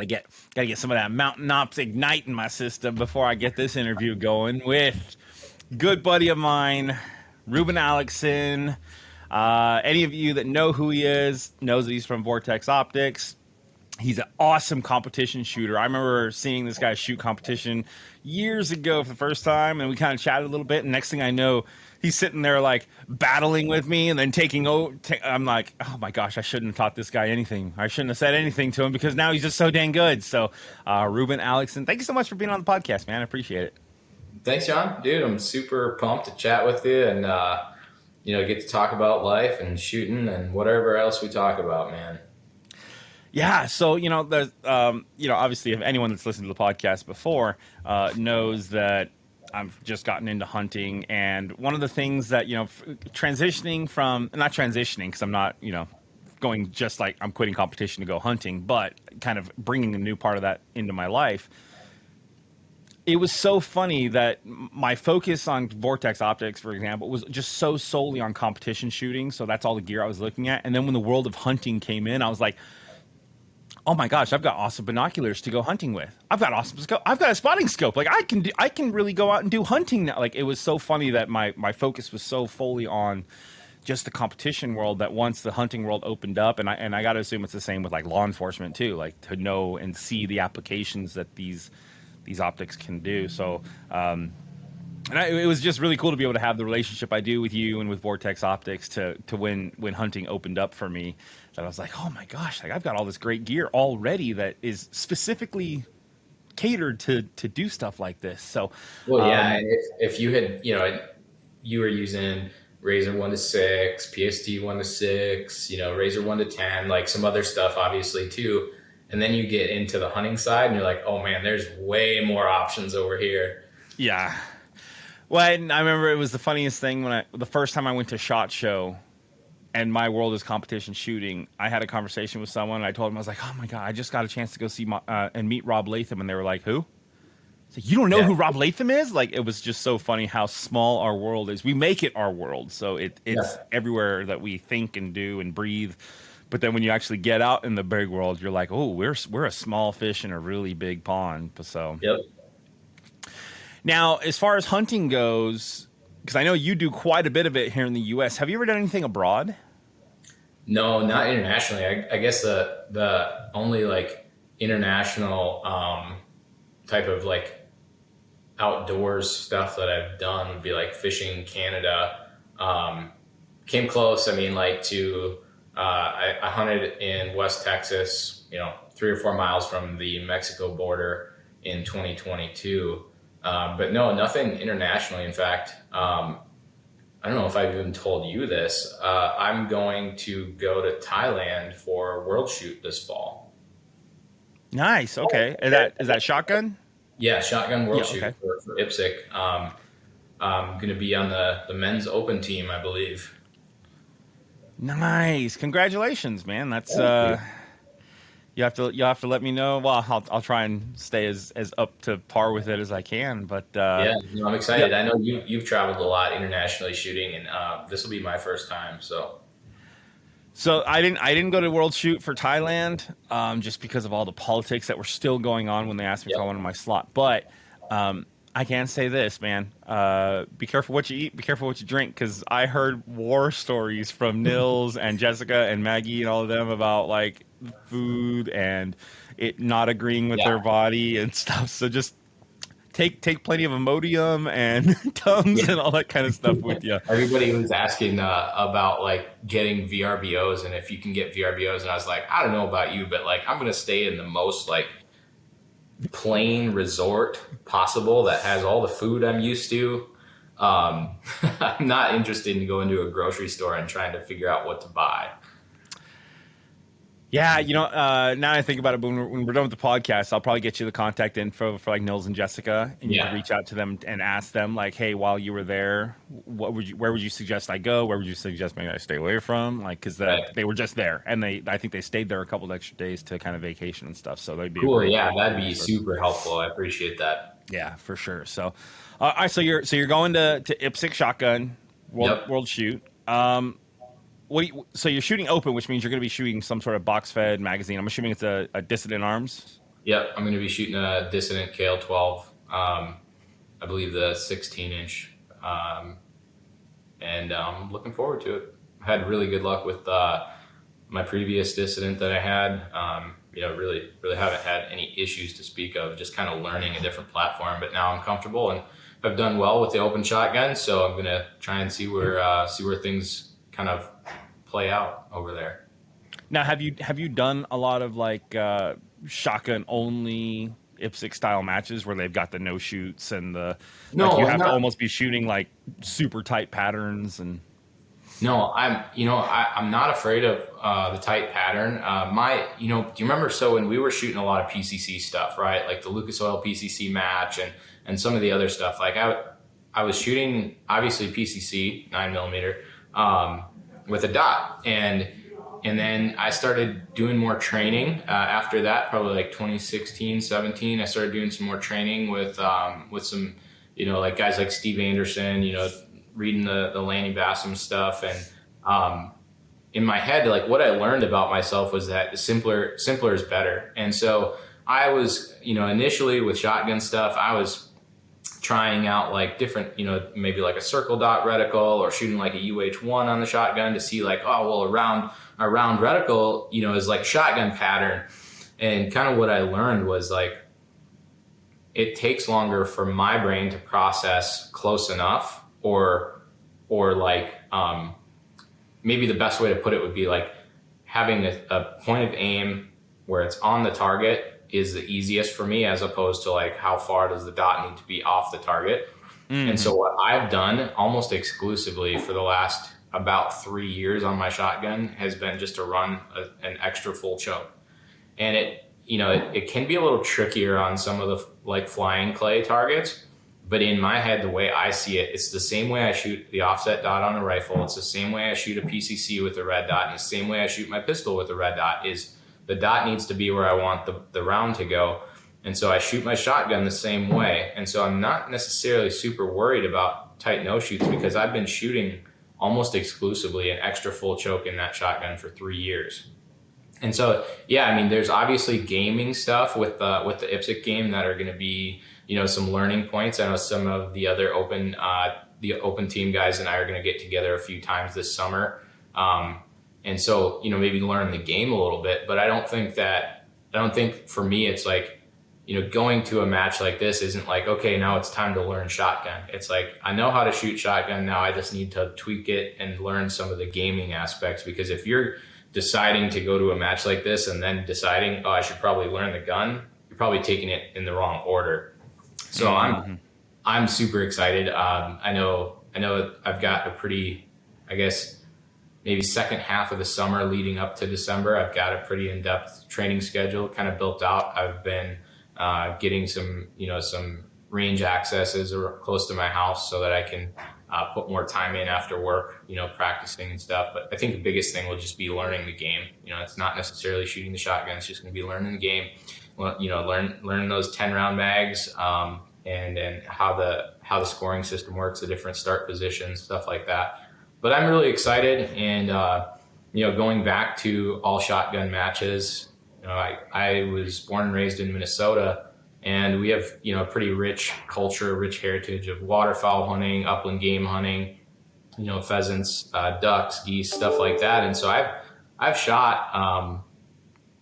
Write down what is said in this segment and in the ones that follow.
Gotta get some of that Mountain Ops Ignite in my system before I get this interview going with good buddy of mine, Reuben Aleckson. Any of you that know who he is knows that he's from Vortex Optics. He's an awesome competition shooter. I remember seeing this guy shoot competition years ago for the first time, and we kind of chatted a little bit. And next thing I know, he's sitting there like battling with me, and then taking over. I'm like, oh my gosh, I shouldn't have taught this guy anything. I shouldn't have said anything to him because now he's just so dang good. So, Reuben Aleckson, thank you so much for being on the podcast, man. I appreciate it. Thanks, John. Dude, I'm super pumped to chat with you and get to talk about life and shooting and whatever else we talk about, man. Yeah, so there's obviously if anyone that's listened to the podcast before knows that I've just gotten into hunting, and one of the things that transitioning from not transitioning because I'm not going just like I'm quitting competition to go hunting, but kind of bringing a new part of that into my life. It was so funny that my focus on Vortex Optics, for example, was just so solely on competition shooting. So that's all the gear I was looking at. And then when the world of hunting came in, I was like, oh my gosh, I've got awesome binoculars to go hunting with. I've got awesome scope. I've got a spotting scope. Like I can really go out and do hunting now. Like it was so funny that my focus was so fully on just the competition world that once the hunting world opened up, and I got to assume it's the same with like law enforcement too, like to know and see the applications that these optics can do. So it was just really cool to be able to have the relationship I do with you and with Vortex Optics to when hunting opened up for me. That I was like, oh my gosh, like I've got all this great gear already that is specifically catered to do stuff like this. So, well, yeah, and if you had, you were using Razor 1-6, PST 1-6, Razor 1-10, like some other stuff, obviously too. And then you get into the hunting side, and you're like, oh man, there's way more options over here. Yeah. Well, I remember it was the funniest thing when the first time I went to SHOT Show. And my world is competition shooting. I had a conversation with someone. And I told him, I was like, "Oh my god, I just got a chance to go see and meet Rob Latham." And they were like, "Who?" So you don't know who Rob Latham is? Like, it was just so funny how small our world is. We make it our world, so it's everywhere that we think and do and breathe. But then when you actually get out in the big world, you're like, "Oh, we're a small fish in a really big pond." So, yep. Now, as far as hunting goes, because I know you do quite a bit of it here in the U.S., have you ever done anything abroad? No, not internationally. I guess the only like international type of like outdoors stuff that I've done would be like fishing Canada. Came close. I mean, like I hunted in West Texas, 3 or 4 miles from the Mexico border in 2022. But no, nothing internationally. In fact, I don't know if I've even told you this. I'm going to go to Thailand for World Shoot this fall. Nice. Okay. Is that shotgun? Yeah, shotgun World Shoot for IPSC. I'm going to be on the men's open team, I believe. Nice. Congratulations, man. That's you'll have to let me know. Well, I'll try and stay as up to par with it as I can. But I'm excited. Yeah. I know you've traveled a lot internationally shooting, and this will be my first time. So I didn't go to World Shoot for Thailand just because of all the politics that were still going on when they asked me if I wanted my slot. But I can say this, man. Be careful what you eat. Be careful what you drink, because I heard war stories from Nils and Jessica and Maggie and all of them about like food and it not agreeing with their body and stuff. So just take plenty of Imodium and Tums and all that kind of stuff with you. Everybody was asking about like getting VRBOs and if you can get VRBOs, and I was like, I don't know about you, but like I'm gonna stay in the most like plain resort possible that has all the food I'm used to. I'm not interested in going to a grocery store and trying to figure out what to buy. Yeah, now I think about it, when we're done with the podcast, I'll probably get you the contact info for like Nils and Jessica, and you can reach out to them and ask them like, hey, while you were there, where would you suggest I go? Where would you suggest maybe I stay away from? Like, because they were just there, and I think they stayed there a couple of extra days to kind of vacation and stuff. So they'd be cool. Yeah, that'd be super helpful. I appreciate that. Yeah, for sure. So, all right, so you're going to IPSC shotgun World Shoot. So you're shooting open, which means you're going to be shooting some sort of box-fed magazine. I'm assuming it's a Dissident Arms. Yep, I'm going to be shooting a Dissident KL12. I believe the 16-inch, and I'm looking forward to it. I had really good luck with my previous Dissident that I had. Really haven't had any issues to speak of, just kind of learning a different platform. But now I'm comfortable and I've done well with the open shotgun, so I'm going to try and see where things kind of play out over there. Now, have you done a lot of like shotgun only IPSC style matches where they've got the no shoots and the you have to almost be shooting like super tight patterns? And no, I'm not afraid of the tight pattern. Do you remember? So when we were shooting a lot of PCC stuff, right? Like the Lucas Oil PCC match and some of the other stuff. Like I was shooting obviously PCC 9mm with a dot, and then I started doing more training after that. Probably like 2016, 17. I started doing some more training with some like guys like Steve Anderson. Reading the Lanny Bassam stuff, and in my head, like what I learned about myself was that simpler is better. And so I was, initially with shotgun stuff, I was trying out like different, maybe like a circle dot reticle or shooting like a UH1 on the shotgun to see like, oh, well, a round reticle, is like shotgun pattern. And kind of what I learned was like, it takes longer for my brain to process close enough, or like maybe the best way to put it would be like having a point of aim where it's on the target is the easiest for me, as opposed to like how far does the dot need to be off the target. Mm-hmm. And so what I've done almost exclusively for the last about 3 years on my shotgun has been just to run an extra full choke. And it can be a little trickier on some of the like flying clay targets. But in my head, the way I see it, it's the same way I shoot the offset dot on a rifle. It's the same way I shoot a PCC with a red dot. And the same way I shoot my pistol with a red dot is the dot needs to be where I want the round to go. And so I shoot my shotgun the same way. And so I'm not necessarily super worried about tight no shoots, because I've been shooting almost exclusively an extra full choke in that shotgun for 3 years. And so, yeah, I mean, there's obviously gaming stuff with the IPSC game that are going to be, some learning points. I know some of the other open team guys and I are going to get together a few times this summer. And so, maybe learn the game a little bit, but I don't think for me, it's like, going to a match like this isn't like, okay, now it's time to learn shotgun. It's like, I know how to shoot shotgun now. I just need to tweak it and learn some of the gaming aspects, because if you're deciding to go to a match like this and then deciding, oh, I should probably learn the gun, you're probably taking it in the wrong order. So I'm super excited. I know I've got a pretty, I guess, maybe second half of the summer leading up to December, I've got a pretty in-depth training schedule kind of built out. I've been getting some range accesses close to my house so that I can put more time in after work, practicing and stuff. But I think the biggest thing will just be learning the game. It's not necessarily shooting the shotgun. It's just going to be learning the game. Learning those 10-round mags, and how the scoring system works, the different start positions, stuff like that. But I'm really excited, and going back to all shotgun matches. I was born and raised in Minnesota, and we have a pretty rich culture, rich heritage of waterfowl hunting, upland game hunting, pheasants, ducks, geese, stuff like that. And so I've shot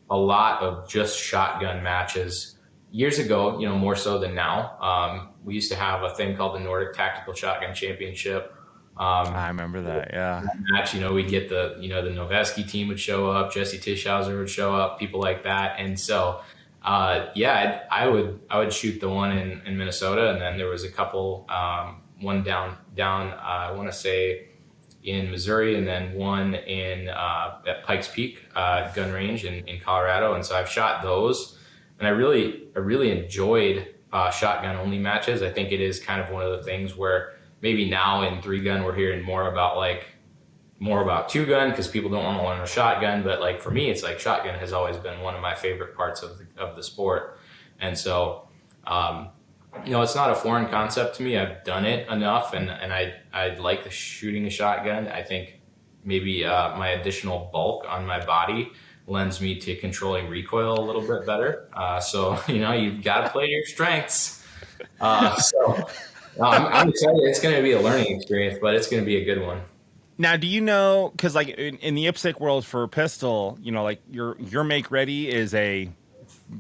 a lot of just shotgun matches years ago, more so than now. We used to have a thing called the Nordic Tactical Shotgun Championship. I remember that. Yeah. Match, we'd get the Noveski team would show up, Jesse Tischhauser would show up, people like that. And so, I would shoot the one in Minnesota. And then there was a couple, one down, I want to say in Missouri, and then one at Pikes Peak gun range in Colorado. And so I've shot those, and I really enjoyed shotgun only matches. I think it is kind of one of the things where maybe now in 3-gun we're hearing more about 2-gun because people don't want to learn a shotgun. But like for me, it's like shotgun has always been one of my favorite parts of the sport. And so, it's not a foreign concept to me. I've done it enough, and I like the shooting a shotgun. I think maybe my additional bulk on my body lends me to controlling recoil a little bit better. So, you've got to play to your strengths. I'm excited. It's going to be a learning experience, but it's going to be a good one. Now, do you know, because like in the IPSC world for pistol, like your make ready is a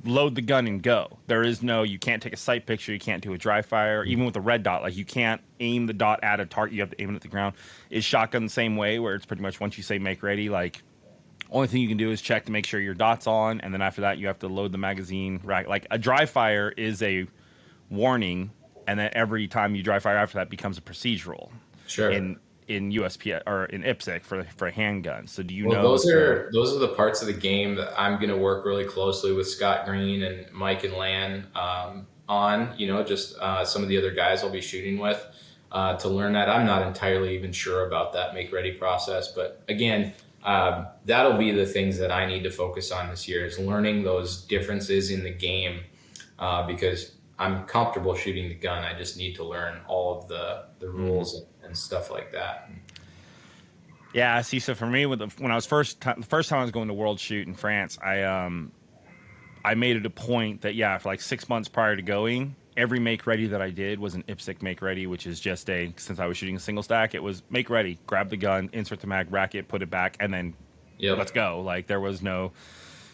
load the gun and go. There is no, you can't take a sight picture, you can't do a dry fire, even with a red dot. Like you can't aim the dot at a target, you have to aim it at the ground. Is shotgun the same way, where it's pretty much once you say make ready, like only thing you can do is check to make sure your dot's on, and then after that you have to load the magazine. Right, like a dry fire is a warning, and then every time you dry fire after that becomes a procedural. Sure. In USP or in IPSC for a handgun. So do you know? Those are the parts of the game that I'm going to work really closely with Scott Green and Mike and Lan on. Just some of the other guys I'll be shooting with to learn that. I'm not entirely even sure about that make ready process, but again, that'll be the things that I need to focus on this year is learning those differences in the game because I'm comfortable shooting the gun. I just need to learn all of the rules and stuff like that. Yeah, see, so for me, when I was the first time I was going to World Shoot in France, I made it a point that for like 6 months prior to going, every make ready that I did was an IPSC make ready, which is just since I was shooting a single stack, it was make ready, grab the gun, insert the mag, rack it, put it back, and then let's go. Like there was no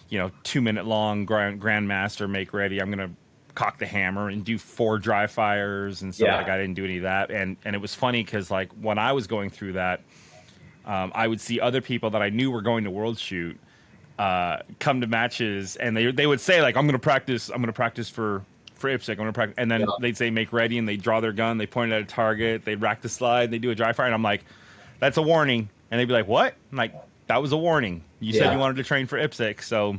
2 minute long grandmaster make ready. I'm gonna cock the hammer and do 4 dry fires and stuff. Like I didn't do any of that, and it was funny because like when I was going through that, I would see other people that I knew were going to World Shoot come to matches, and they would say like I'm gonna practice for IPSC, I'm gonna practice, and then they'd say make ready, and they draw their gun, they point it at a target, they'd rack the slide, they do a dry fire, and I'm like, that's a warning, and they'd be like, what? I'm like, that was a warning. You said you wanted to train for IPSC, so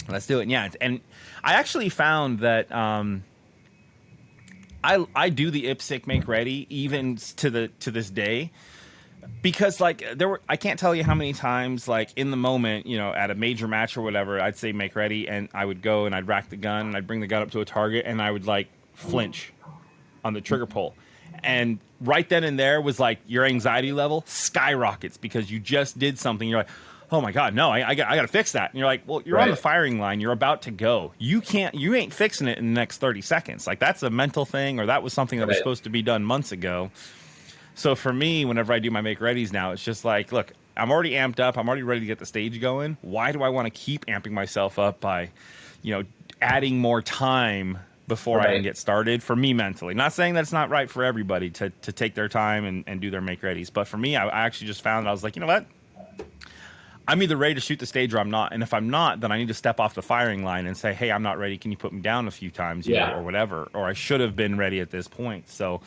let's do it. And I actually found that I do the IPSC make ready even to this day, because like I can't tell you how many times like in the moment, at a major match or whatever, I'd say make ready, and I would go and I'd rack the gun and I'd bring the gun up to a target, and I would like flinch on the trigger pull. And right then and there was like your anxiety level skyrockets because you just did something. You're like, oh my God, no, I got to fix that. And you're like, well, you're on the firing line. You're about to go. You ain't fixing it in the next 30 seconds. Like that's a mental thing, or that was something that was supposed to be done months ago. So for me, whenever I do my make readies now, it's just like, look, I'm already amped up. I'm already ready to get the stage going. Why do I want to keep amping myself up by, adding more time before I can get started? For me mentally, not saying that it's not right for everybody to take their time and do their make readies. But for me, I actually just found that I was like, you know what? I'm either ready to shoot the stage or I'm not. And if I'm not, then I need to step off the firing line and say, hey, I'm not ready. Can you put me down a few times, or whatever? Or I should have been ready at this point. So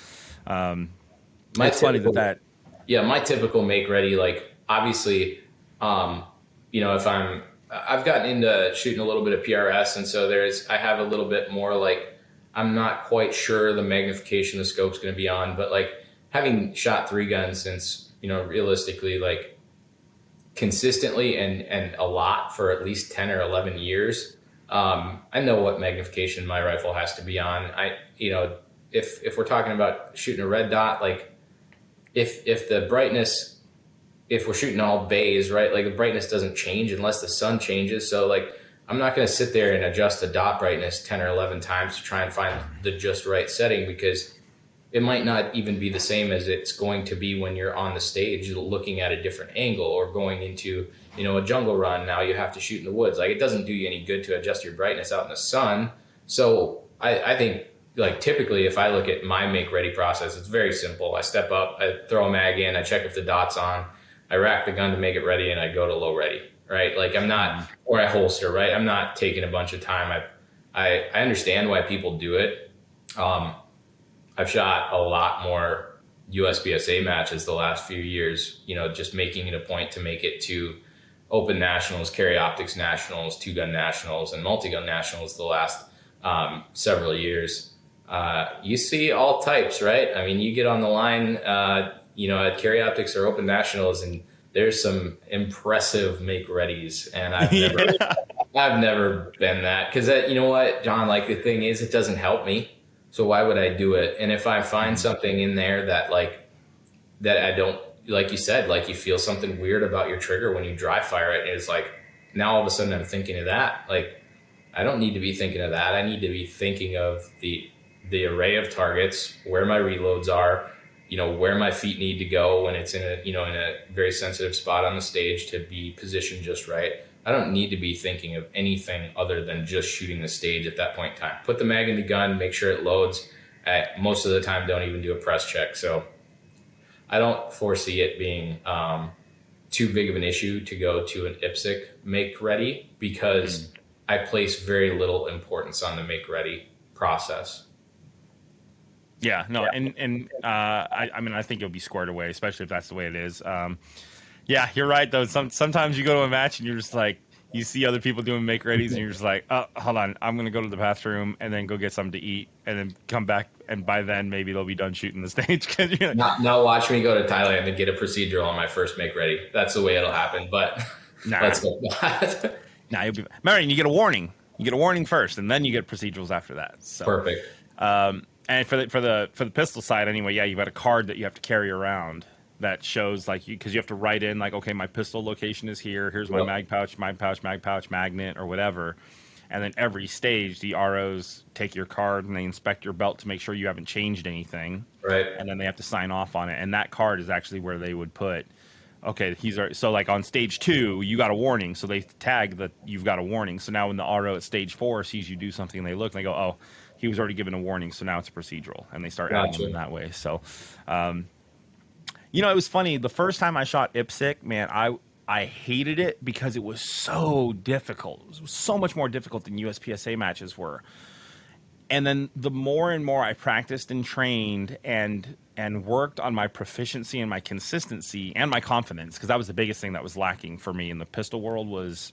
it's funny that. Yeah, my typical make ready, like obviously, if I've gotten into shooting a little bit of PRS, and so I have a little bit more like, I'm not quite sure the magnification the scope's going to be on, but like having shot 3 guns since, realistically, like consistently and a lot for at least 10 or 11 years, I know what magnification my rifle has to be on. If we're talking about shooting a red dot, like if the brightness, if we're shooting all bays, right, like the brightness doesn't change unless the sun changes. So like, I'm not going to sit there and adjust the dot brightness 10 or 11 times to try and find the just right setting, because it might not even be the same as it's going to be when you're on the stage looking at a different angle or going into, a jungle run. Now you have to shoot in the woods. Like it doesn't do you any good to adjust your brightness out in the sun. So I think like typically if I look at my make ready process, it's very simple. I step up, I throw a mag in, I check if the dot's on, I rack the gun to make it ready, and I go to low ready, right? Like I'm not, or I holster, right? I'm not taking a bunch of time. I understand why people do it. I've shot a lot more USPSA matches the last few years, just making it a point to make it to open nationals, carry optics nationals, 2-gun nationals, and multi-gun nationals the last several years. You see all types, right? I mean, you get on the line, at carry optics or open nationals, and there's some impressive make readies. And I've never been that, because you know what, John, like the thing is, it doesn't help me. So why would I do it? And if I find something in there that I don't, like you said, like you feel something weird about your trigger when you dry fire it, it's like, now all of a sudden I'm thinking of that. Like, I don't need to be thinking of that. I need to be thinking of the array of targets, where my reloads are, where my feet need to go when it's in a very sensitive spot on the stage to be positioned just right. I don't need to be thinking of anything other than just shooting the stage at that point in time. Put the mag in the gun, make sure it loads. Most of the time, don't even do a press check. So I don't foresee it being too big of an issue to go to an IPSC make ready, because I place very little importance on the make ready process. Yeah, no, and I mean, I think you'll be squared away, especially if that's the way it is. Yeah, you're right though. Sometimes you go to a match and you're just like, you see other people doing make readies and you're just like, oh, hold on, I'm gonna go to the bathroom and then go get something to eat and then come back, and by then maybe they'll be done shooting the stage. Cause you're like, not watch me go to Thailand and get a procedural on my first make ready. That's the way it'll happen. But let's go. Nah, you'll be Marion. You get a warning. You get a warning first, and then you get procedurals after that. So perfect. And for the pistol side anyway, yeah, you've got a card that you have to carry around that shows like because you have to write in like, okay, my pistol location is here. Here's my mag pouch, magnet, or whatever. And then every stage, the ROs take your card and they inspect your belt to make sure you haven't changed anything. Right. And then they have to sign off on it. And that card is actually where they would put, okay, so like on stage 2, you got a warning. So they tag that you've got a warning. So now when the RO at stage 4 sees you do something and they look and they go, oh, he was already given a warning. So now it's a procedural. And they start adding them in that way. So, it was funny. The first time I shot IPSC, man, I hated it because it was so difficult. It was so much more difficult than USPSA matches were. And then the more and more I practiced and trained and worked on my proficiency and my consistency and my confidence, because that was the biggest thing that was lacking for me in the pistol world was,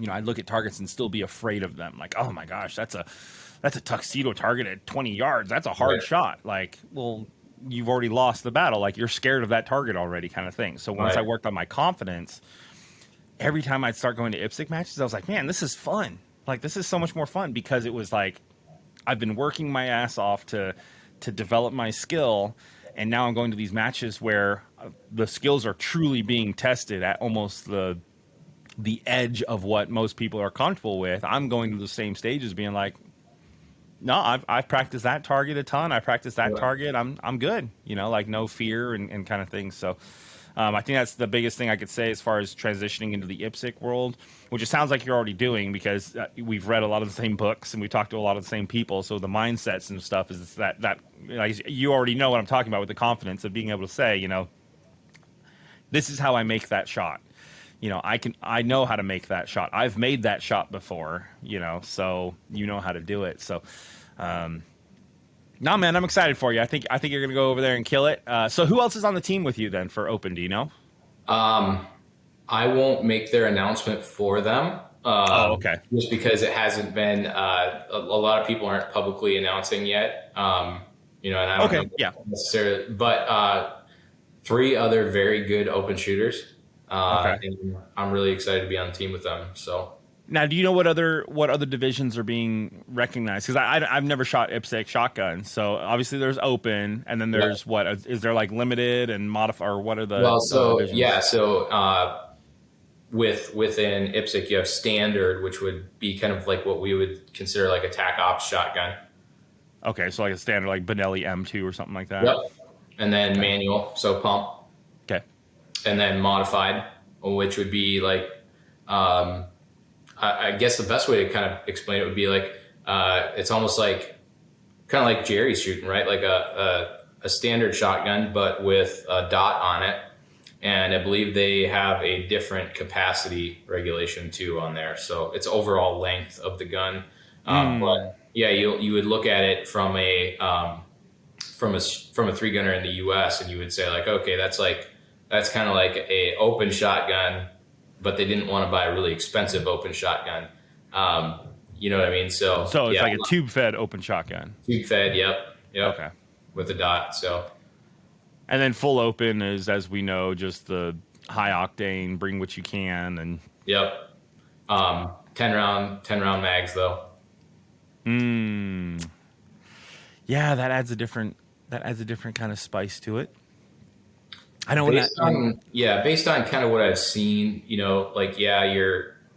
I'd look at targets and still be afraid of them. Like, oh my gosh, that's a tuxedo target at 20 yards. That's a hard shot. Like, well, you've already lost the battle. Like, you're scared of that target already, kind of thing. So once I worked on my confidence, every time I'd start going to IPSC matches, I was like, man, this is fun. Like, this is so much more fun, because it was like, I've been working my ass off to develop my skill, and now I'm going to these matches where the skills are truly being tested at almost the edge of what most people are comfortable with. I'm going to the same stages being like, no, I've practiced that target a ton. I practiced that target. I'm good. Like no fear and kind of things. So I think that's the biggest thing I could say as far as transitioning into the IPSC world, which it sounds like you're already doing, because we've read a lot of the same books and we talked to a lot of the same people. So the mindsets and stuff is that like, you already know what I'm talking about with the confidence of being able to say, this is how I make that shot. I know how to make that shot. I've made that shot before, so how to do it. So, no, man, I'm excited for you. I think you're going to go over there and kill it. So who else is on the team with you then for Open? Do you know? I won't make their announcement for them. Okay. Just because it hasn't been, a lot of people aren't publicly announcing yet. And I don't know necessarily, but 3 other very good open shooters. And I'm really excited to be on the team with them. So now, do you know what other divisions are being recognized? Because I've never shot IPSC shotgun. So obviously there's open, and then there's what is there like limited and modify, or what are the divisions? So within IPSC you have standard, which would be kind of like what we would consider like a TAC ops shotgun. Okay, so like a standard like Benelli M2 or something like that. Yep. And then manual, so pump. Okay. And then modified, which would be like, I guess the best way to kind of explain it would be like, it's almost like kind of like Jerry's shooting, right? Like a standard shotgun, but with a dot on it. And I believe they have a different capacity regulation too on there. So it's overall length of the gun. But yeah, you would look at it from a 3-gunner in the US, and you would say like, okay, that's kind of like a open shotgun, but they didn't want to buy a really expensive open shotgun. You know what I mean? So it's like a tube fed open shotgun. Tube fed. Yep. Okay. With a dot. So. And then full open is, as we know, just the high octane, bring what you can, and. Yep. 10 round mags though. Yeah, that adds a different kind of spice to it. I know based on kind of what I've seen, like, yeah,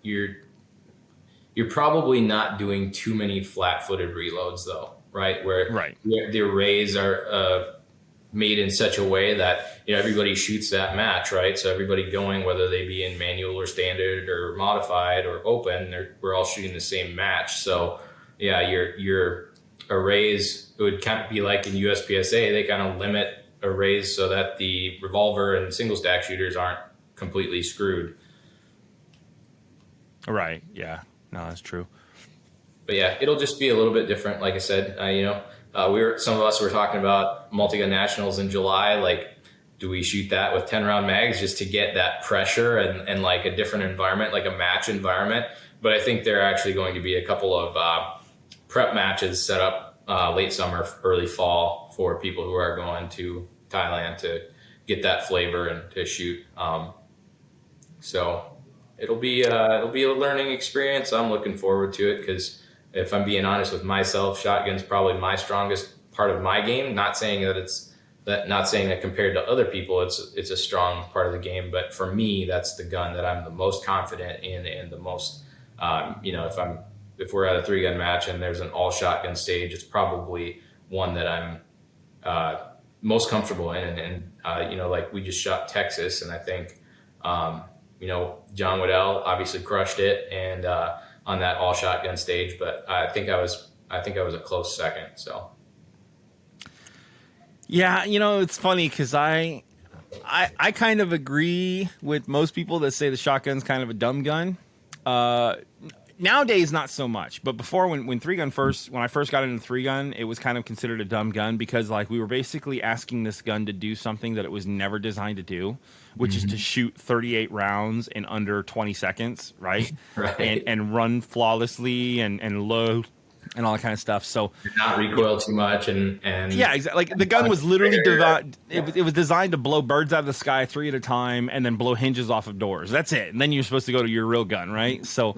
you're probably not doing too many flat-footed reloads though, right? Where Right. the arrays are made in such a way that everybody shoots that match, right? So everybody going, whether they be in manual or standard or modified or open, we're all shooting the same match. So yeah, your arrays, it would kind of be like in USPSA, they kind of limit arrays so that the revolver and single stack shooters aren't completely screwed. Right. Yeah. No, that's true. But yeah, it'll just be a little bit different. Like I said, some of us were talking about multi-gun nationals in July. Like, do we shoot that with 10-round mags just to get that pressure and like a different environment, like a match environment? But I think there are actually going to be a couple of prep matches set up late summer, early fall for people who are going to Thailand to get that flavor and to shoot. So it'll be a learning experience. I'm looking forward to it because, if I'm being honest with myself, shotgun's probably my strongest part of my game. Not saying that compared to other people, it's a strong part of the game. But for me, that's the gun that I'm the most confident in and the most, if we're at a 3-gun match and there's an all shotgun stage, it's probably one that I'm most comfortable in. And like we just shot Texas, and I think, John Waddell obviously crushed it and on that all shotgun stage, but I think I was a close second. So yeah, it's funny because I kind of agree with most people that say the shotgun's kind of a dumb gun. Nowadays, not so much, but before when I first got into 3-gun, it was kind of considered a dumb gun because like we were basically asking this gun to do something that it was never designed to do, which is to shoot 38 rounds in under 20 seconds, right? Right. And run flawlessly and load and all that kind of stuff. So not recoil too much and yeah, exactly. Like the gun was literally it was designed to blow birds out of the sky 3 at a time and then blow hinges off of doors. That's it. And then you're supposed to go to your real gun, right? So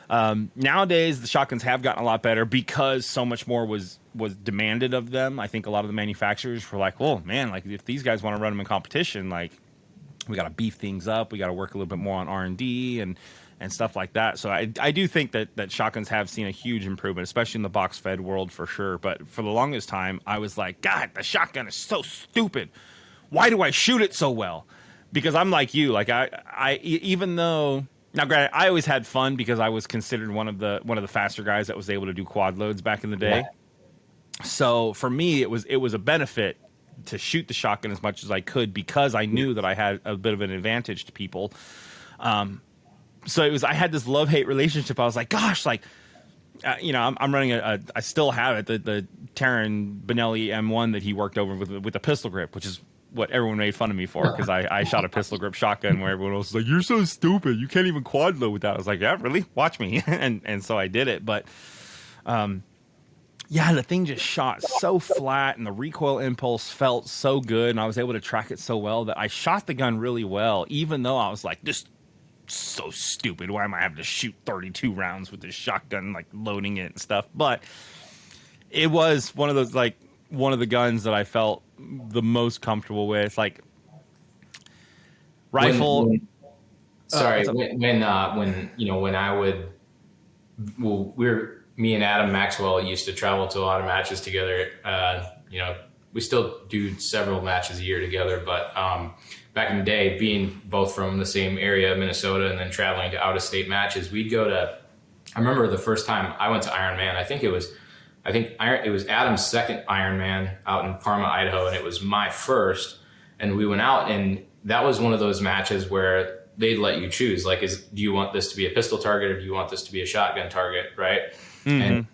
nowadays the shotguns have gotten a lot better because so much more was demanded of them. I think a lot of the manufacturers were like, "Well, man, like if these guys want to run them in competition, like we got to beef things up. We got to work a little bit more on R&D and stuff like that." So I do think that shotguns have seen a huge improvement, especially in the box fed world for sure. But for the longest time, I was like, God, the shotgun is so stupid. Why do I shoot it so well? Because I'm like you, like I even though. Now, granted, I always had fun because I was considered one of the faster guys that was able to do quad loads back in the day. Yeah. So for me, it was a benefit to shoot the shotgun as much as I could because I knew that I had a bit of an advantage to people. So I had this love-hate relationship. I was like, gosh, like, I'm running I still have it, the Terran Benelli M1 that he worked over with a pistol grip, which is what everyone made fun of me for because I shot a pistol grip shotgun where everyone else was like, "You're so stupid. You can't even quad load with that." I was like, "Yeah, really? Watch me." and so I did it. But yeah, the thing just shot so flat and the recoil impulse felt so good and I was able to track it so well that I shot the gun really well, even though I was like, this so stupid. Why am I having to shoot 32 rounds with this shotgun, like loading it and stuff? But it was one of the guns that I felt the most comfortable with, like rifle. when I would, me and Adam Maxwell used to travel to a lot of matches together. We still do several matches a year together, but back in the day, being both from the same area, Minnesota, and then traveling to out-of-state matches, we'd go to. I remember the first time I went to Ironman. I think it was Adam's second Ironman out in Parma, Idaho, and it was my first. And we went out, and that was one of those matches where they'd let you choose. Like, do you want this to be a pistol target or do you want this to be a shotgun target, right? Mm-hmm. And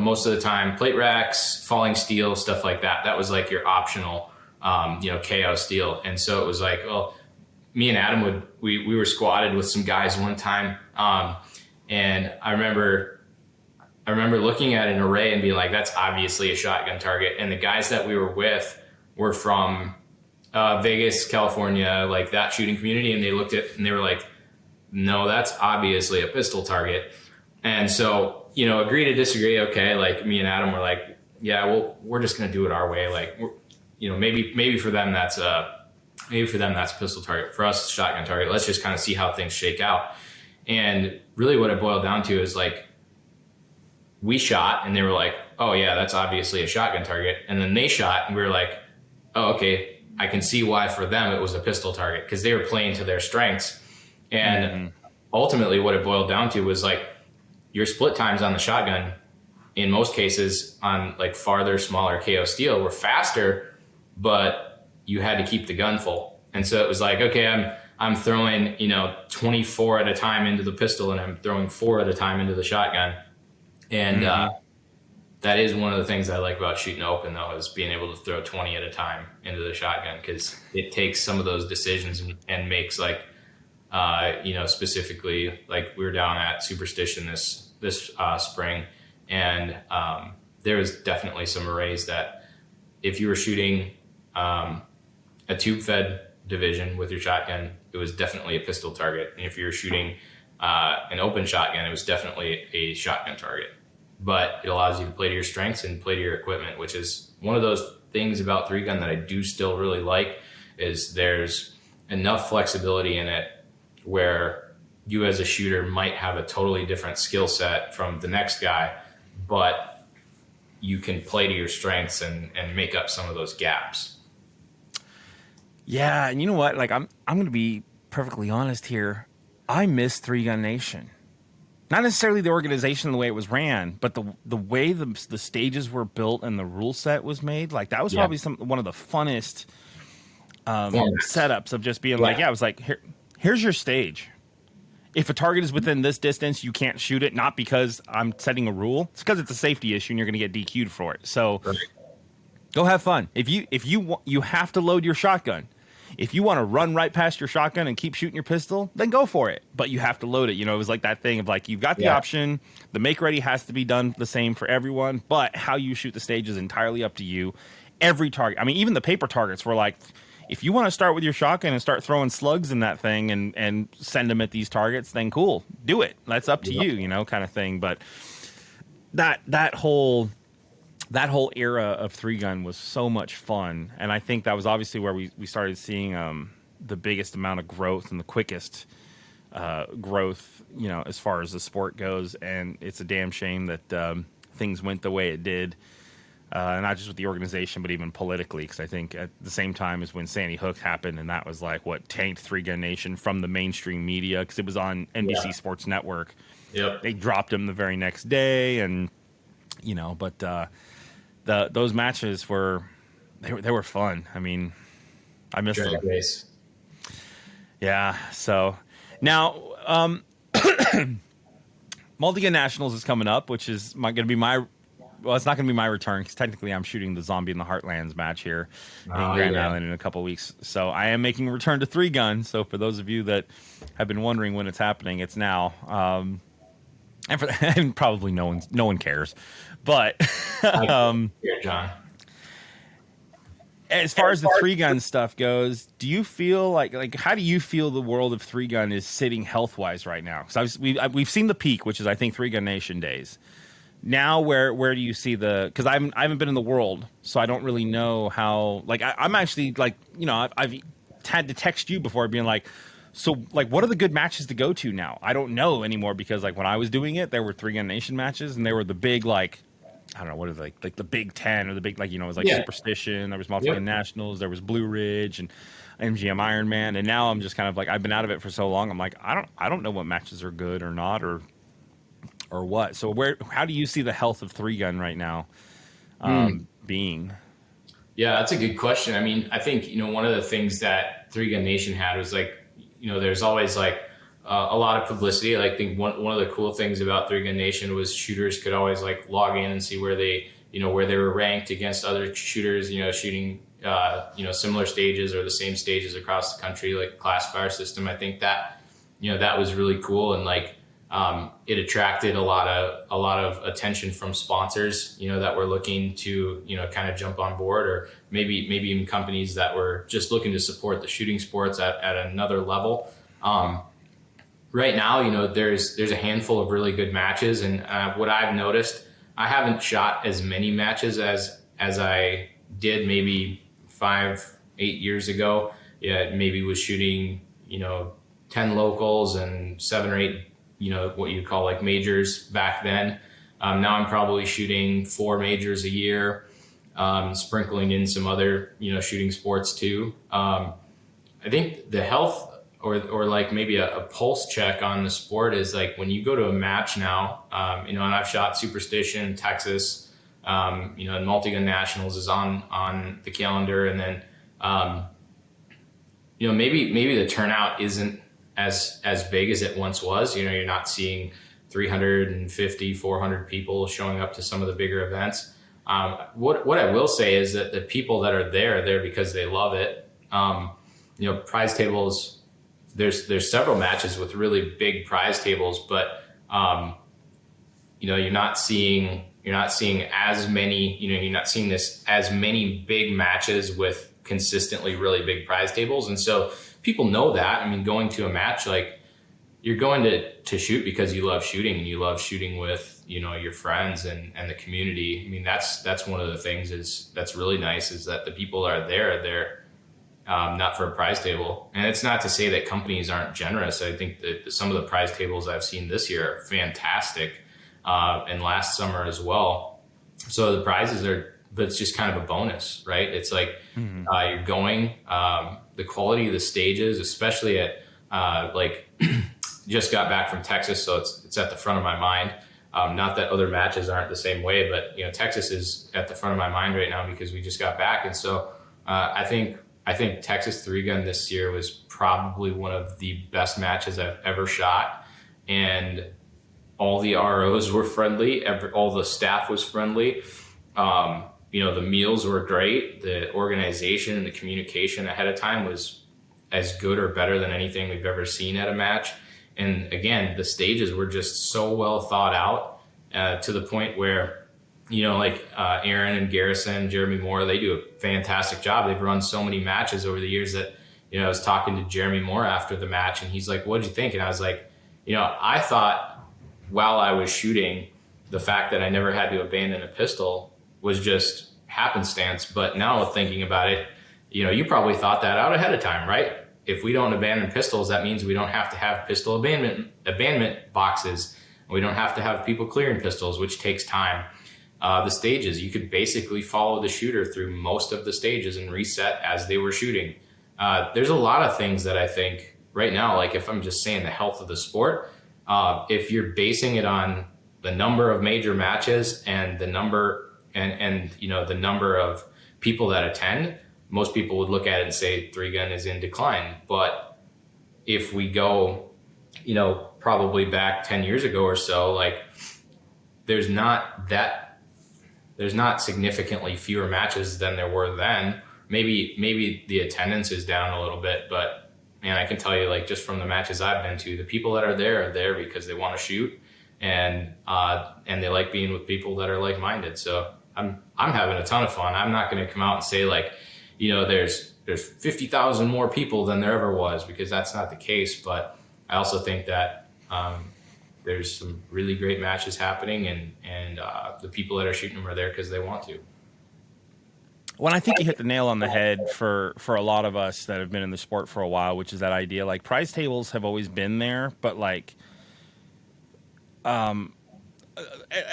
most of the time, plate racks, falling steel, stuff like that. That was like your optional, KO steel. And so it was like, well, me and Adam we were squatted with some guys one time, and I remember looking at an array and being like, that's obviously a shotgun target. And the guys that we were with were from Vegas, California, like that shooting community. And they looked at and they were like, no, that's obviously a pistol target. And so, agree to disagree. Okay. Like me and Adam were like, yeah, well, we're just going to do it our way. Like, maybe for them, that's a pistol target. For us, it's a shotgun target. Let's just kind of see how things shake out. And really what it boiled down to is like, we shot and they were like, oh yeah, that's obviously a shotgun target. And then they shot and we were like, oh, okay, I can see why for them it was a pistol target, because they were playing to their strengths. And ultimately what it boiled down to was like, your split times on the shotgun in most cases on like farther, smaller KO steel were faster, but you had to keep the gun full. And so it was like, okay, I'm throwing, 24 at a time into the pistol, and I'm throwing 4 at a time into the shotgun. And that is one of the things I like about shooting open, though, is being able to throw 20 at a time into the shotgun, because it takes some of those decisions and makes like, specifically, like we were down at Superstition this spring, and there was definitely some arrays that if you were shooting a tube-fed division with your shotgun, it was definitely a pistol target. And if you were shooting an open shotgun, it was definitely a shotgun target. But it allows you to play to your strengths and play to your equipment, which is one of those things about 3-gun that I do still really like, is there's enough flexibility in it where you as a shooter might have a totally different skill set from the next guy, but you can play to your strengths and make up some of those gaps. Yeah, and you know what? Like I'm going to be perfectly honest here. I miss 3-Gun Nation. Not necessarily the organization, the way it was ran, but the way the stages were built and the rule set was made. Like that was probably one of the funnest setups of just being like, it was like, here's your stage. If a target is within this distance, you can't shoot it. Not because I'm setting a rule; it's because it's a safety issue and you're going to get DQ'd for it. So go have fun. If you have to load your shotgun. If you want to run right past your shotgun and keep shooting your pistol, then go for it. But you have to load it. It was like that thing of like, you've got the option. The make ready has to be done the same for everyone, but how you shoot the stage is entirely up to you. Every target, I mean, even the paper targets were like, if you want to start with your shotgun and start throwing slugs in that thing and send them at these targets, then cool, do it. That's up to you, kind of thing. But that whole era of 3-gun was so much fun, and I think that was obviously where we started seeing the biggest amount of growth and the quickest growth, as far as the sport goes. And it's a damn shame that things went the way it did, not just with the organization, but even politically, because I think at the same time as when Sandy Hook happened, and that was like what tanked 3-Gun Nation from the mainstream media, because it was on NBC Sports Network. They dropped him the very next day, and but those matches were fun. I mean, I missed them. Race. Yeah. So now, Multigun Nationals is coming up, which is going to be it's not going to be my return, because technically I'm shooting the Zombie in the Heartlands match here in Grand Island in a couple weeks. So I am making a return to 3-gun. So for those of you that have been wondering when it's happening, it's now. And probably no one cares, but John. as far as the 3-gun stuff goes, do you feel like how do you feel the world of 3-gun is sitting health wise right now? Because we've seen the peak, which is I think 3-Gun Nation days. Now where do you see because I haven't been in the world, so I don't really know how. Like I'm actually like I've had to text you before being like, so, like, what are the good matches to go to now? I don't know anymore, because, like, when I was doing it, there were 3-Gun Nation matches, and they were the big, like, I don't know, what is it, like the Big Ten, or the big, like, it was like Superstition, there was Multigun Nationals, there was Blue Ridge, and MGM Ironman, and now I'm just kind of like, I've been out of it for so long, I'm like, I don't know what matches are good or not, or what. So, how do you see the health of 3-Gun right now being? Yeah, that's a good question. I mean, I think, one of the things that 3-Gun Nation had was like, there's always like a lot of publicity. I think one of the cool things about 3-Gun Nation was shooters could always like log in and see where they were ranked against other shooters, shooting, similar stages or the same stages across the country, like classifier system. I think that, that was really cool. And like, it attracted a lot of attention from sponsors, that were looking to, kind of jump on board, or maybe even companies that were just looking to support the shooting sports at another level. Right now, there's a handful of really good matches. And what I've noticed, I haven't shot as many matches as I did maybe 5-8 years ago. Yeah, maybe was shooting, 10 locals and 7 or 8 what you call like majors back then. Now I'm probably shooting 4 majors a year, sprinkling in some other, shooting sports too. I think the health or like maybe a pulse check on the sport is like when you go to a match now, and I've shot Superstition, Texas, and Multi-Gun Nationals is on the calendar. And then, maybe the turnout isn't as big as it once was. You're not seeing 350, 400 people showing up to some of the bigger events. What I will say is that the people that are there because they love it. Prize tables, there's several matches with really big prize tables, but you're not seeing as many, you're not seeing as many big matches with consistently really big prize tables. And so people know that. I mean, going to a match, like you're going to shoot because you love shooting and you love shooting with, your friends and the community. I mean, that's one of the things that's really nice is that the people are there. They're not for a prize table. And it's not to say that companies aren't generous. I think that some of the prize tables I've seen this year are fantastic, and last summer as well. So the prizes but it's just kind of a bonus, right? It's like you're going, the quality of the stages, especially at just got back from Texas, so it's at the front of my mind. Not that other matches aren't the same way, but Texas is at the front of my mind right now because we just got back, and so I think Texas 3-Gun this year was probably one of the best matches I've ever shot, and all the ROs were friendly. All the staff was friendly. The meals were great. The organization and the communication ahead of time was as good or better than anything we've ever seen at a match. And again, the stages were just so well thought out, to the point where, Aaron and Garrison, Jeremy Moore, they do a fantastic job. They've run so many matches over the years that, I was talking to Jeremy Moore after the match and he's like, what'd you think? And I was like, I thought while I was shooting, the fact that I never had to abandon a pistol was just happenstance. But now thinking about it, you probably thought that out ahead of time, right? If we don't abandon pistols, that means we don't have to have pistol abandonment boxes. We don't have to have people clearing pistols, which takes time. The stages, you could basically follow the shooter through most of the stages and reset as they were shooting. There's a lot of things that I think right now, like if I'm just saying the health of the sport, if you're basing it on the number of major matches and the number the number of people that attend, most people would look at it and say 3-Gun is in decline. But if we go, probably back 10 years ago or so, like there's not significantly fewer matches than there were then. Maybe the attendance is down a little bit, but man, I can tell you, like just from the matches I've been to, the people that are there because they want to shoot and they like being with people that are like-minded. So I'm having a ton of fun. I'm not going to come out and say like, there's 50,000 more people than there ever was, because that's not the case. But I also think that there's some really great matches happening, and the people that are shooting them are there because they want to. Well, I think you hit the nail on the head for a lot of us that have been in the sport for a while, which is that idea. Like prize tables have always been there, but like, at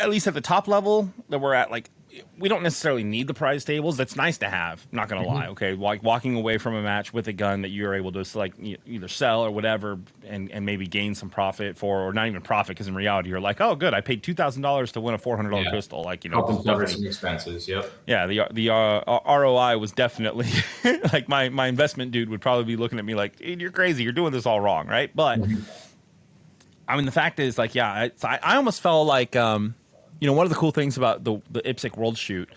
least at the top level that we're at, like we don't necessarily need the prize tables. That's nice to have. Not gonna lie. Okay, like walking away from a match with a gun that you're able to like either sell or whatever, and maybe gain some profit for, or not even profit, because in reality you're like, oh, good, I paid $2,000 to win a $400 pistol. Like help them cover some expenses. Yep. Yeah, the ROI was definitely like my investment dude would probably be looking at me like, hey, you're crazy. You're doing this all wrong, right? But I mean, the fact is, like, yeah, I almost felt like. One of the cool things about the IPSC World Shoot,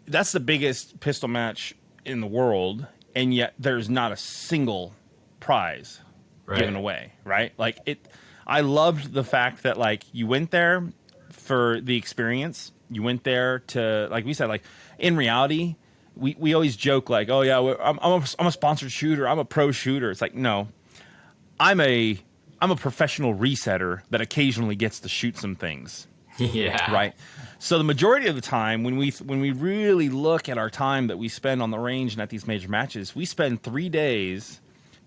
that's the biggest pistol match in the world, and yet there's not a single prize given away, right? Like I loved the fact that like you went there for the experience. You went there to, like we said, like in reality, we always joke like, oh yeah, I'm a sponsored shooter, I'm a pro shooter. It's like, no, I'm a professional resetter that occasionally gets to shoot some things. Yeah. Right. So the majority of the time, when we really look at our time that we spend on the range and at these major matches, we spend 3 days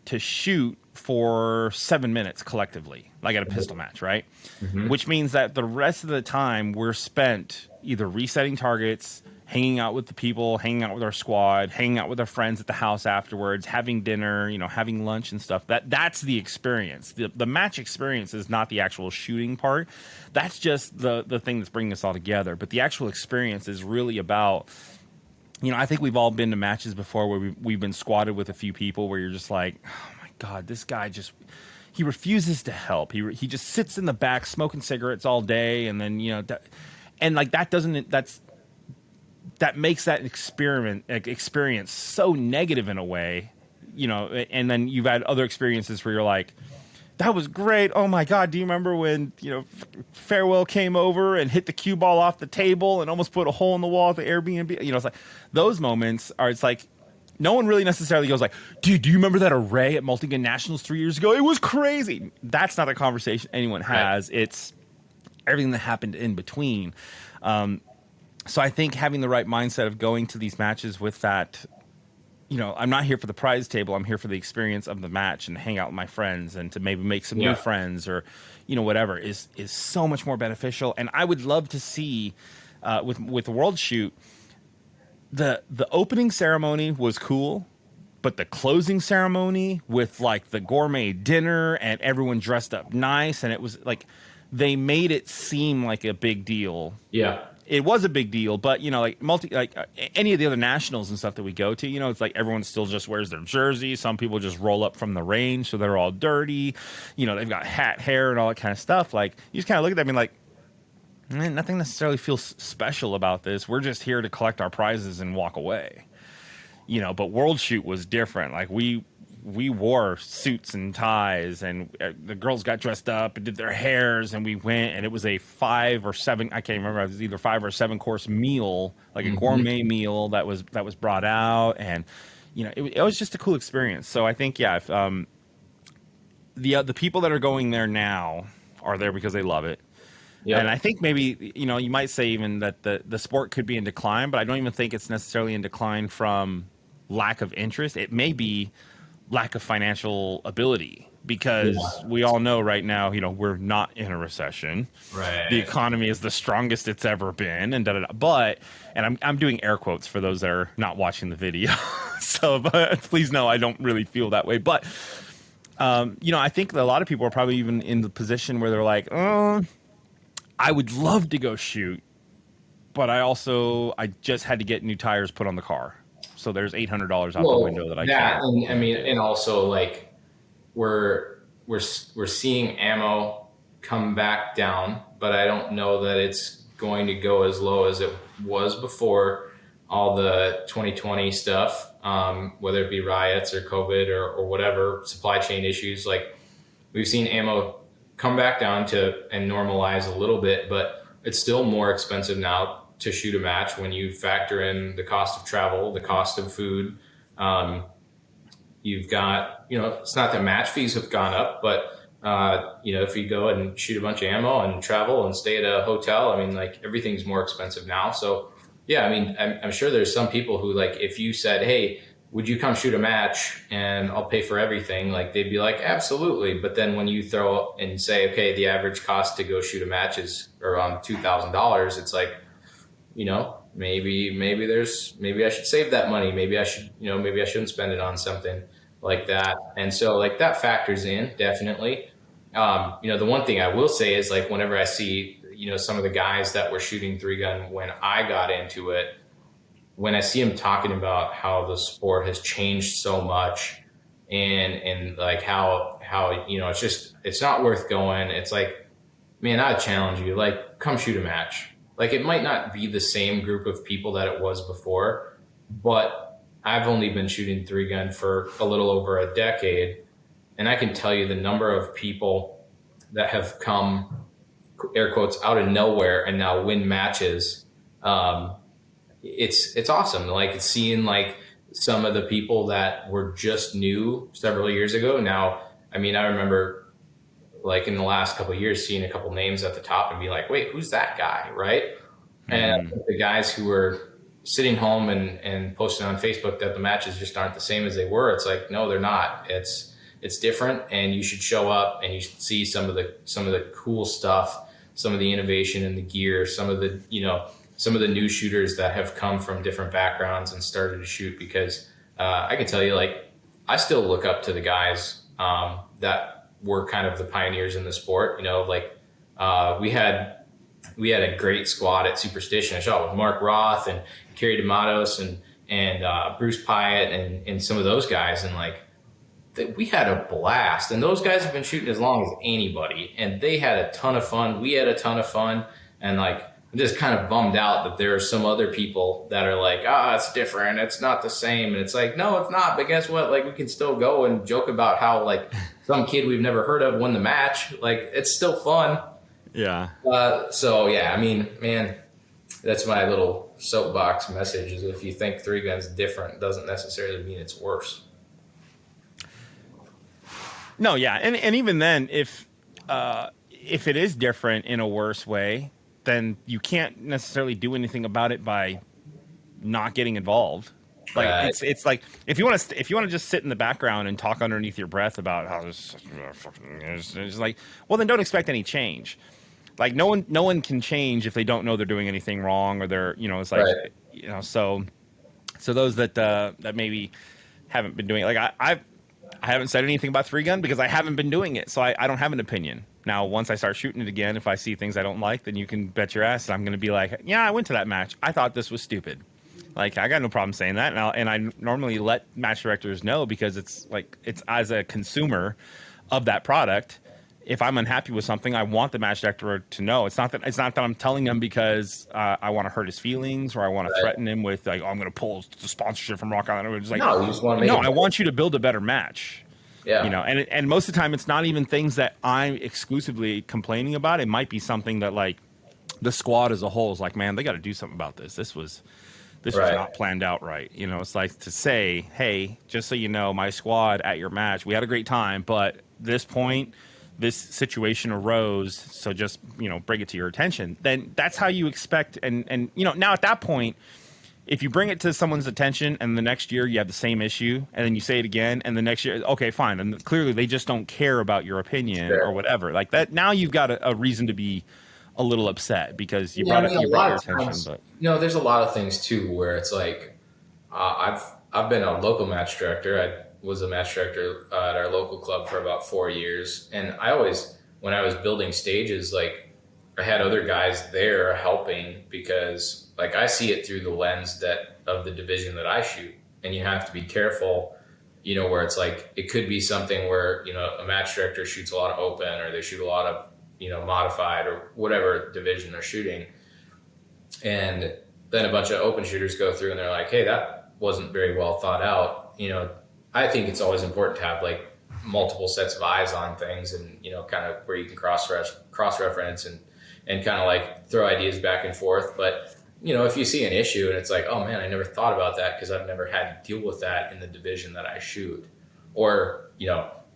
to shoot for 7 minutes collectively, like at a pistol match, right? Mm-hmm. Which means that the rest of the time we're spent either resetting targets, hanging out with the people, hanging out with our squad, hanging out with our friends at the house afterwards, having dinner, having lunch and stuff. That's the experience. The match experience is not the actual shooting part. That's just the thing that's bringing us all together. But the actual experience is really about, I think we've all been to matches before where we've been squatted with a few people where you're just like, oh my God, this guy he refuses to help. He just sits in the back smoking cigarettes all day. And then, and like that makes that experience so negative in a way, and then you've had other experiences where you're like, that was great. Oh my God. Do you remember when, Farewell came over and hit the cue ball off the table and almost put a hole in the wall at the Airbnb? It's like those moments it's like, no one really necessarily goes like, dude, do you remember that array at Multigun Nationals 3 years ago? It was crazy. That's not a conversation anyone has. Right. It's everything that happened in between. So I think having the right mindset of going to these matches with that, I'm not here for the prize table. I'm here for the experience of the match and hang out with my friends and to maybe make some new friends or, whatever is so much more beneficial. And I would love to see with the World Shoot, the opening ceremony was cool, but the closing ceremony with like the gourmet dinner and everyone dressed up nice. And it was like, they made it seem like a big deal. Yeah. It was a big deal, but any of the other nationals and stuff that we go to, it's like everyone still just wears their jersey. Some people just roll up from the range, so they're all dirty. They've got hair and all that kind of stuff. Like you just kind of look at that and be like, man, nothing necessarily feels special about this. We're just here to collect our prizes and walk away. But World Shoot was different. Like we wore suits and ties, and the girls got dressed up and did their hairs, and we went, and it was a 5 or 7, I can't remember, it was either 5 or 7 course meal, like a gourmet meal that was brought out, and it was just a cool experience. So I think if the people that are going there now are there because they love it. Yep. And I think maybe you might say even that the sport could be in decline, but I don't even think it's necessarily in decline from lack of interest. It may be lack of financial ability, because we all know right now, we're not in a recession. Right. The economy is the strongest it's ever been, and but, and I'm doing air quotes for those that are not watching the video. So, but please know I don't really feel that way. But, I think that a lot of people are probably even in the position where they're like, I would love to go shoot, but I just had to get new tires put on the car. So there's $800 out the window that I can't. And, I mean, and also like we're seeing ammo come back down, but I don't know that it's going to go as low as it was before all the 2020 stuff, whether it be riots or COVID or whatever, supply chain issues. Like we've seen ammo come back down and normalize a little bit, but it's still more expensive now to shoot a match when you factor in the cost of travel, the cost of food. You've got, it's not that match fees have gone up, but, if you go and shoot a bunch of ammo and travel and stay at a hotel, I mean, like everything's more expensive now. So yeah, I mean, I'm sure there's some people who like, if you said, hey, would you come shoot a match and I'll pay for everything? Like they'd be like, absolutely. But then when you throw and say, okay, the average cost to go shoot a match is around $2,000. It's like, maybe I should save that money. Maybe I should, maybe I shouldn't spend it on something like that. And so like that factors in definitely. The one thing I will say is like, whenever I see, some of the guys that were shooting 3-gun when I got into it, when I see them talking about how the sport has changed so much and like how, it's not worth going. It's like, man, I challenge you, like come shoot a match. Like it might not be the same group of people that it was before, but I've only been shooting 3-gun for a little over a decade. And I can tell you the number of people that have come, air quotes, out of nowhere and now win matches. It's awesome. Like it's seeing like some of the people that were just new several years ago. Now, I mean, I remember like in the last couple of years, seeing a couple names at the top and be like, wait, who's that guy? Right. And the guys who were sitting home and posting on Facebook that the matches just aren't the same as they were. It's like, no, they're not. It's it's different, and you should show up and you should see some of the cool stuff, some of the innovation in the gear, some of the new shooters that have come from different backgrounds and started to shoot. Because I can tell you, like, I still look up to the guys that were kind of the pioneers in the sport. Like we had a great squad at Superstition. I shot with Mark Roth and Kerry DeMatos and Bruce Pyatt and some of those guys, and like we had a blast. And those guys have been shooting as long as anybody, and they had a ton of fun. We had a ton of fun, and like I'm just kind of bummed out that there are some other people that are like, it's different, it's not the same. And it's like, no, it's not. But guess what? Like, we can still go and joke about how like some kid we've never heard of won the match. Like, it's still fun. Yeah. So yeah, I mean, man, that's my little soapbox message: is if you think 3-gun's different, doesn't necessarily mean it's worse. No, yeah, and even then, if it is different in a worse way, then you can't necessarily do anything about it by not getting involved. Like it's like if you want to just sit in the background and talk underneath your breath about how this fucking is, it's like, well, then don't expect any change. Like no one can change if they don't know they're doing anything wrong, or they're, it's like, so those that maybe haven't been doing it, like I haven't said anything about 3-gun because I haven't been doing it, so I don't have an opinion. Now, once I start shooting it again, if I see things I don't like, then you can bet your ass I'm going to be like, yeah, I went to that match. I thought this was stupid. Like, I got no problem saying that. And I normally let match directors know, because it's like, it's as a consumer of that product, if I'm unhappy with something, I want the match director to know. It's not that I'm telling him because I want to hurt his feelings, or I want to threaten him with like, I'm going to pull the sponsorship from Rock Island. It's like, no, you just want to make I want you to build a better match. Yeah. And most of the time it's not even things that I'm exclusively complaining about. It might be something that like the squad as a whole is like, man, they got to do something about this. This was not planned out right. It's like to say, hey, just so you know, my squad at your match, we had a great time, but this situation arose, so just, bring it to your attention. Then that's how you expect. And now at that point, if you bring it to someone's attention and the next year you have the same issue, and then you say it again, and the next year, okay, fine. And clearly they just don't care about your opinion or whatever like that. Now you've got a reason to be a little upset because you brought your attention. But there's a lot of things too, where it's like, I've been a local match director. I was a match director at our local club for about 4 years. And I always, when I was building stages, like I had other guys there helping, because like I see it through the lens of the division that I shoot. And you have to be careful, where it's like, it could be something where, a match director shoots a lot of open, or they shoot a lot of, modified, or whatever division they're shooting. And then a bunch of open shooters go through and they're like, hey, that wasn't very well thought out. I think it's always important to have like multiple sets of eyes on things, and, kind of where you can cross reference and kind of like throw ideas back and forth. But, if you see an issue and it's like, oh man, I never thought about that because I've never had to deal with that in the division that I shoot. Or,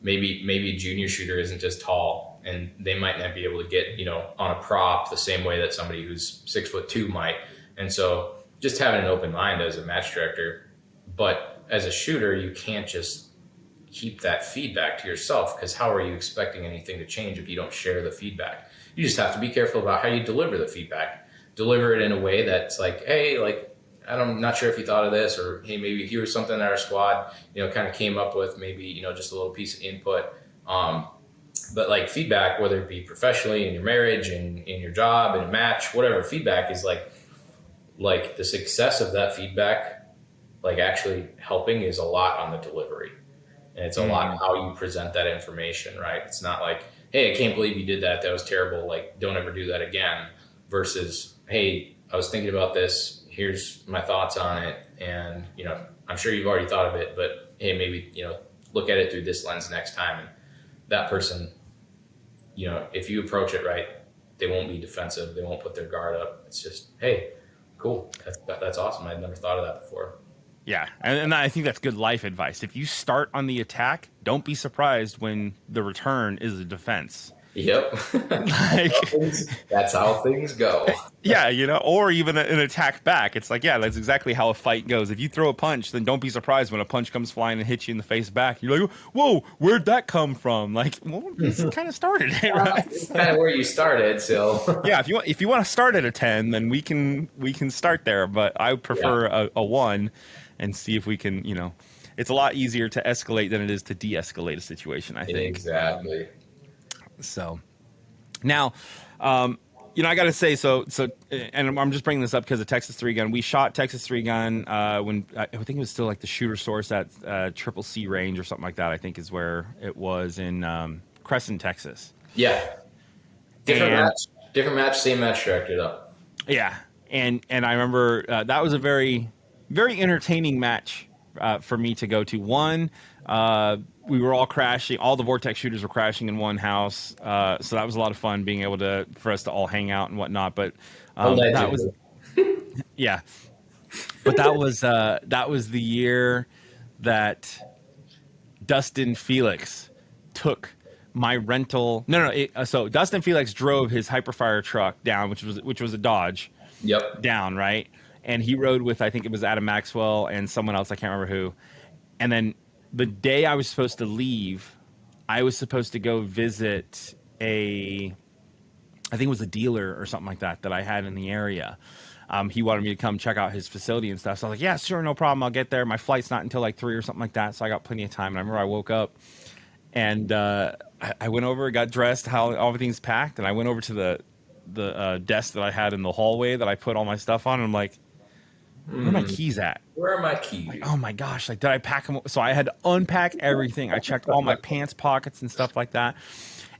maybe a junior shooter isn't as tall and they might not be able to get, on a prop the same way that somebody who's 6'2" might. And so just having an open mind as a match director. But as a shooter, you can't just keep that feedback to yourself, because how are you expecting anything to change if you don't share the feedback? You just have to be careful about how you deliver the feedback. Deliver it in a way that's like, hey, like, I'm not sure if you thought of this, or hey, maybe here's something that our squad, kind of came up with, maybe, just a little piece of input. But like feedback, whether it be professionally, in your marriage, in your job, in a match, whatever, feedback is like the success of that feedback, like actually helping, is a lot on the delivery. And it's a lot how you present that information, right? It's not like, hey, I can't believe you did that. That was terrible. Like, don't ever do that again. Versus, hey, I was thinking about this. Here's my thoughts on it. And, I'm sure you've already thought of it, but hey, maybe, look at it through this lens next time. And that person, if you approach it right, they won't be defensive. They won't put their guard up. It's just, hey, cool. That's awesome. I'd never thought of that before. Yeah, and I think that's good life advice. If you start on the attack, don't be surprised when the return is a defense. Yep. Like, That's how things go. yeah, you know, or even an attack back. It's like, yeah, that's exactly how a fight goes. If you throw a punch, then don't be surprised when a punch comes flying and hits you in the face back. You're like, whoa, where'd that come from? Like, well, this kind of started it, right? It's kind of where you started, so Yeah, if you want to start at a 10, then we can start there. But I prefer a 1, and see if we can, you know, it's a lot easier to escalate than it is to de-escalate a situation, I think. Exactly. So now, you know, I got to say, and I'm just bringing this up because of Texas 3 Gun. We shot Texas 3 Gun when I think it was still like the shooter source at Triple C range or something like that. I think is where it was in Crescent, Texas. Yeah. Different match, same match director though. Yeah, and I remember that was a very, very entertaining match for me to go to. One, we were all crashing. All the Vortex shooters were crashing in one house, so that was a lot of fun being able for us to all hang out and whatnot. But that was, yeah. But that was the year that Dustin Felix took my rental. So Dustin Felix drove his Hyperfire truck down, which was a Dodge. Yep. Down, right? And he rode with, I think it was Adam Maxwell and someone else, I can't remember who. And then the day I was supposed to leave, I was supposed to go visit I think it was a dealer or something like that I had in the area. He wanted me to come check out his facility and stuff. So I was like, yeah, sure, no problem. I'll get there. My flight's not until like 3 or something like that. So I got plenty of time. And I remember I woke up and I went over, got dressed, how everything's packed. And I went over to the desk that I had in the hallway that I put all my stuff on. And I'm like, where are my keys at? Where are my keys? Like, oh my gosh, like, did I pack them? So I had to unpack everything. I checked all my pants pockets and stuff like that.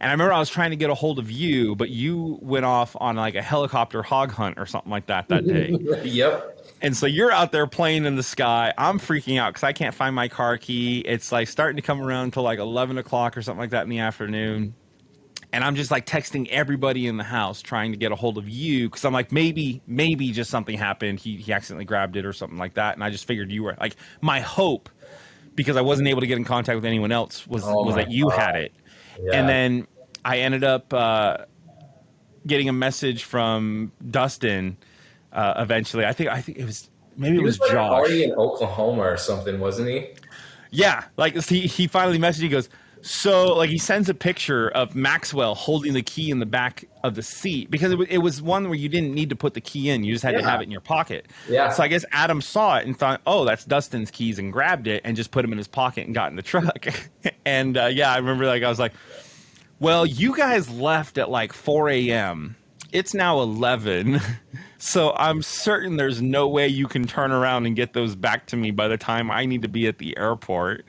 And I remember I was trying to get a hold of you, but you went off on like a helicopter hog hunt or something like that day. Yep. And so you're out there playing in the sky. I'm freaking out because I can't find my car key. It's like starting to come around to like 11 o'clock or something like that in the afternoon. And I'm just like texting everybody in the house trying to get a hold of you because I'm like, maybe just something happened. He accidentally grabbed it or something like that. And I just figured you were like, my hope, because I wasn't able to get in contact with anyone else, was that you had it. Yeah. And then I ended up getting a message from Dustin eventually. I think it was it was like Josh. Already in Oklahoma or something, wasn't he? Yeah, like he finally messaged. He goes, so like he sends a picture of Maxwell holding the key in the back of the seat because it was one where you didn't need to put the key in. You just had to have it in your pocket. Yeah. So I guess Adam saw it and thought, oh, that's Dustin's keys, and grabbed it and just put them in his pocket and got in the truck. And I remember I was like, well, you guys left at like 4 a.m. It's now 11. So I'm certain there's no way you can turn around and get those back to me by the time I need to be at the airport.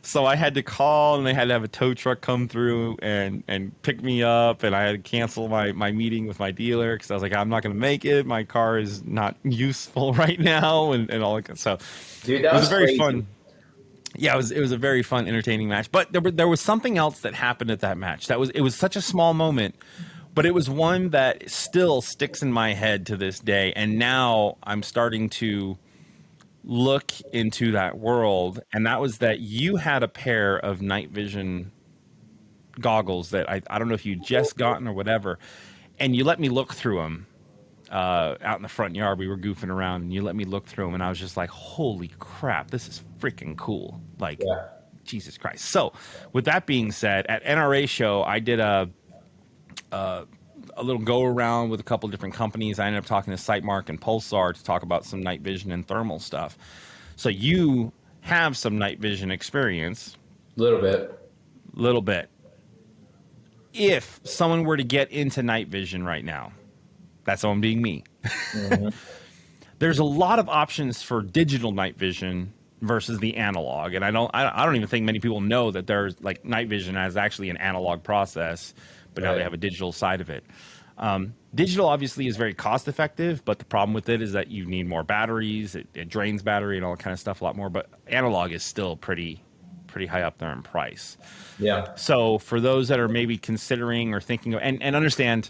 So I had to call, and they had to have a tow truck come through and pick me up, and I had to cancel my meeting with my dealer because I was like, I'm not going to make it. My car is not useful right now, and all that. So dude, that was very crazy. Fun. Yeah, it was a very fun, entertaining match. But there was something else that happened at that match. It was such a small moment, but it was one that still sticks in my head to this day. And now I'm starting to look into that world, and that was that you had a pair of night vision goggles that I don't know if you just gotten or whatever, and you let me look through them out in the front yard. We were goofing around, and you let me look through them, and I was just like, holy crap, this is freaking cool. Like, yeah. Jesus Christ. So with that being said, at NRA show, I did a little go around with a couple different companies. I ended up talking to Sightmark and Pulsar to talk about some night vision and thermal stuff. So you have some night vision experience. Little bit. If someone were to get into night vision right now, that's someone being me. Mm-hmm. There's a lot of options for digital night vision versus the analog. And I don't even think many people know that there's like night vision as actually an analog process, but now they have a digital side of it. Digital obviously is very cost effective, but the problem with it is that you need more batteries. It drains battery and all that kind of stuff a lot more. But analog is still pretty high up there in price. Yeah. So for those that are maybe considering or thinking, and understand,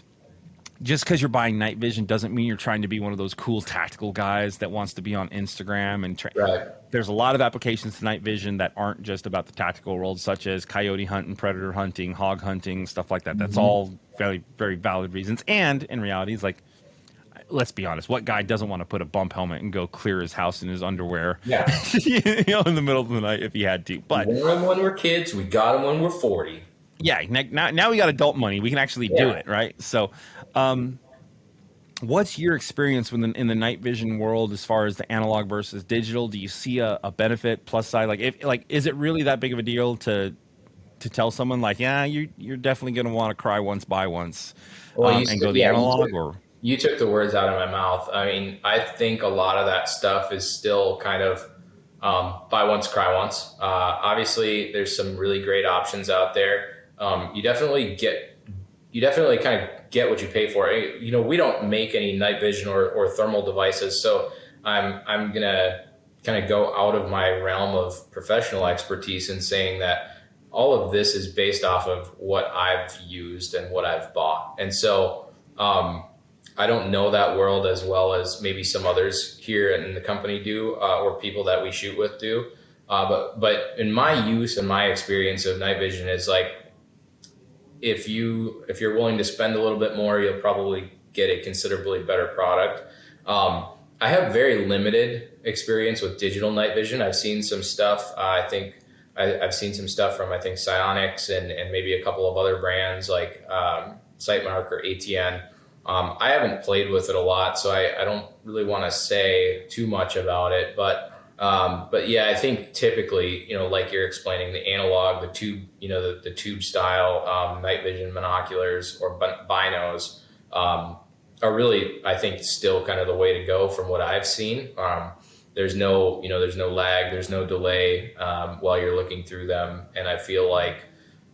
just because you're buying night vision doesn't mean you're trying to be one of those cool tactical guys that wants to be on Instagram and Right. there's a lot of applications to night vision that aren't just about the tactical world, such as coyote hunting, predator hunting, hog hunting, stuff like that. That's Mm-hmm. all very, very valid reasons. And in reality, it's like, let's be honest, what guy doesn't want to put a bump helmet and go clear his house in his underwear, Yeah. in the middle of the night if he had to? But We wore them when we're kids. We got them when we're 40. yeah, now we got adult money. We can actually do it, right? So, what's your experience in the night vision world as far as the analog versus digital? Do you see a benefit plus side? Is it really that big of a deal to tell someone like, yeah, you're definitely going to want to cry once buy once, Well, and go the analog? Or you took the words out of my mouth. I mean, I think a lot of that stuff is still kind of buy once, cry once. Obviously, there's some really great options out there. You definitely kind of get what you pay for. You know, we don't make any night vision or thermal devices, so I'm gonna kind of go out of my realm of professional expertise in saying that all of this is based off of what I've used and what I've bought. And so I don't know that world as well as maybe some others here in the company do, or people that we shoot with do. But in my use and my experience of night vision is like, if you're willing to spend a little bit more, you'll probably get a considerably better product. I have very limited experience with digital night vision. I've seen some stuff. I've seen some stuff from, I think, Psionics and maybe a couple of other brands like Sightmark or ATN. I haven't played with it a lot, so I don't really want to say too much about it. But yeah, I think typically, you know, like you're explaining, the analog, the tube, you know, the tube style night vision binoculars or binos are really, I think, still kind of the way to go from what I've seen. There's no lag, there's no delay while you're looking through them. And I feel like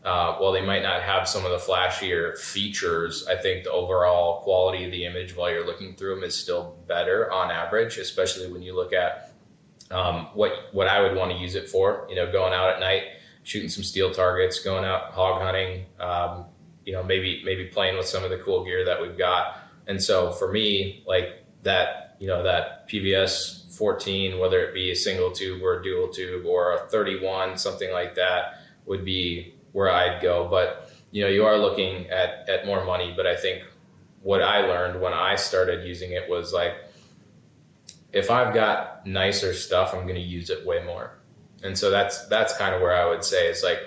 while they might not have some of the flashier features, I think the overall quality of the image while you're looking through them is still better on average, especially when you look at what I would want to use it for, you know, going out at night, shooting some steel targets, going out hog hunting, you know, maybe playing with some of the cool gear that we've got. And so for me, like that, you know, that PVS 14, whether it be a single tube or a dual tube or a 31, something like that would be where I'd go. But, you know, you are looking at more money. But I think what I learned when I started using it was like, if I've got nicer stuff, I'm going to use it way more. And so that's kind of where I would say it's like,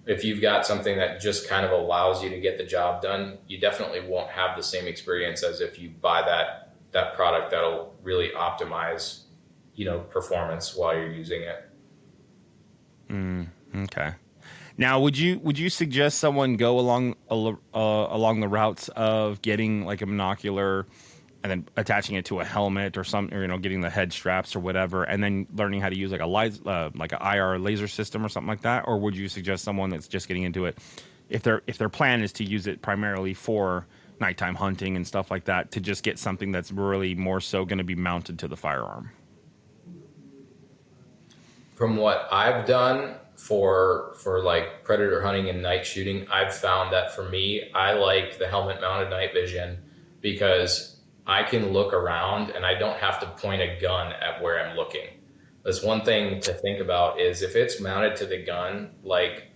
if you've got something that just kind of allows you to get the job done, you definitely won't have the same experience as if you buy that product that'll really optimize, you know, performance while you're using it. Okay. Now, would you suggest someone go along the routes of getting like a binocular and then attaching it to a helmet or you know, getting the head straps or whatever, and then learning how to use like an IR laser system or something like that? Or would you suggest someone that's just getting into it, if their plan is to use it primarily for nighttime hunting and stuff like that, to just get something that's really more so going to be mounted to the firearm? From what I've done for like predator hunting and night shooting, I've found that for me, I like the helmet mounted night vision because I can look around and I don't have to point a gun at where I'm looking. That's one thing to think about, is if it's mounted to the gun, like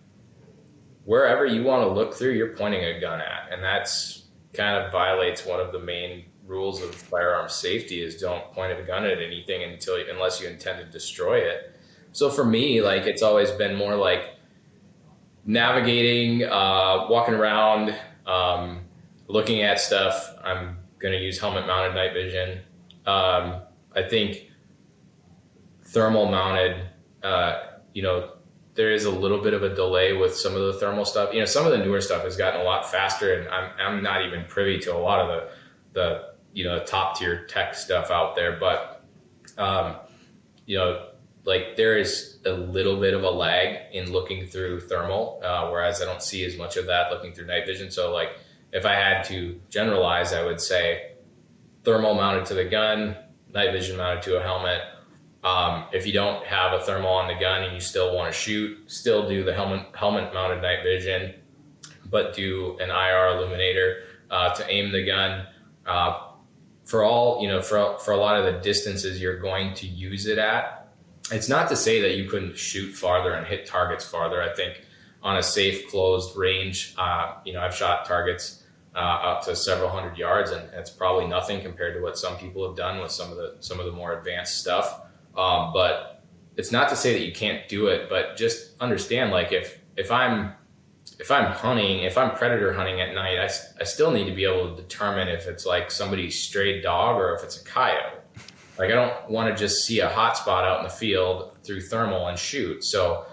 wherever you want to look through, you're pointing a gun at. And that's kind of violates one of the main rules of firearm safety, is don't point a gun at anything unless you intend to destroy it. So for me, like, it's always been more like navigating, walking around, looking at stuff. I'm going to use helmet mounted night vision. I think thermal mounted, you know, there is a little bit of a delay with some of the thermal stuff. You know, some of the newer stuff has gotten a lot faster, and I'm not even privy to a lot of the you know, top tier tech stuff out there. But, you know, like there is a little bit of a lag in looking through thermal, whereas I don't see as much of that looking through night vision. So like, if I had to generalize, I would say thermal mounted to the gun, night vision mounted to a helmet. If you don't have a thermal on the gun and you still want to shoot, still do the helmet mounted night vision, but do an IR illuminator. to aim the gun. For all, for a lot of the distances you're going to use it at, it's not to say that you couldn't shoot farther and hit targets farther. I think on a safe, closed range, I've shot targets up to several hundred yards, and it's probably nothing compared to what some people have done with some of the more advanced stuff. But it's not to say that you can't do it, but just understand, like if I'm hunting, if I'm predator hunting at night, I still need to be able to determine if it's like somebody's stray dog or if it's a coyote. Like, I don't want to just see a hot spot out in the field through thermal and shoot. So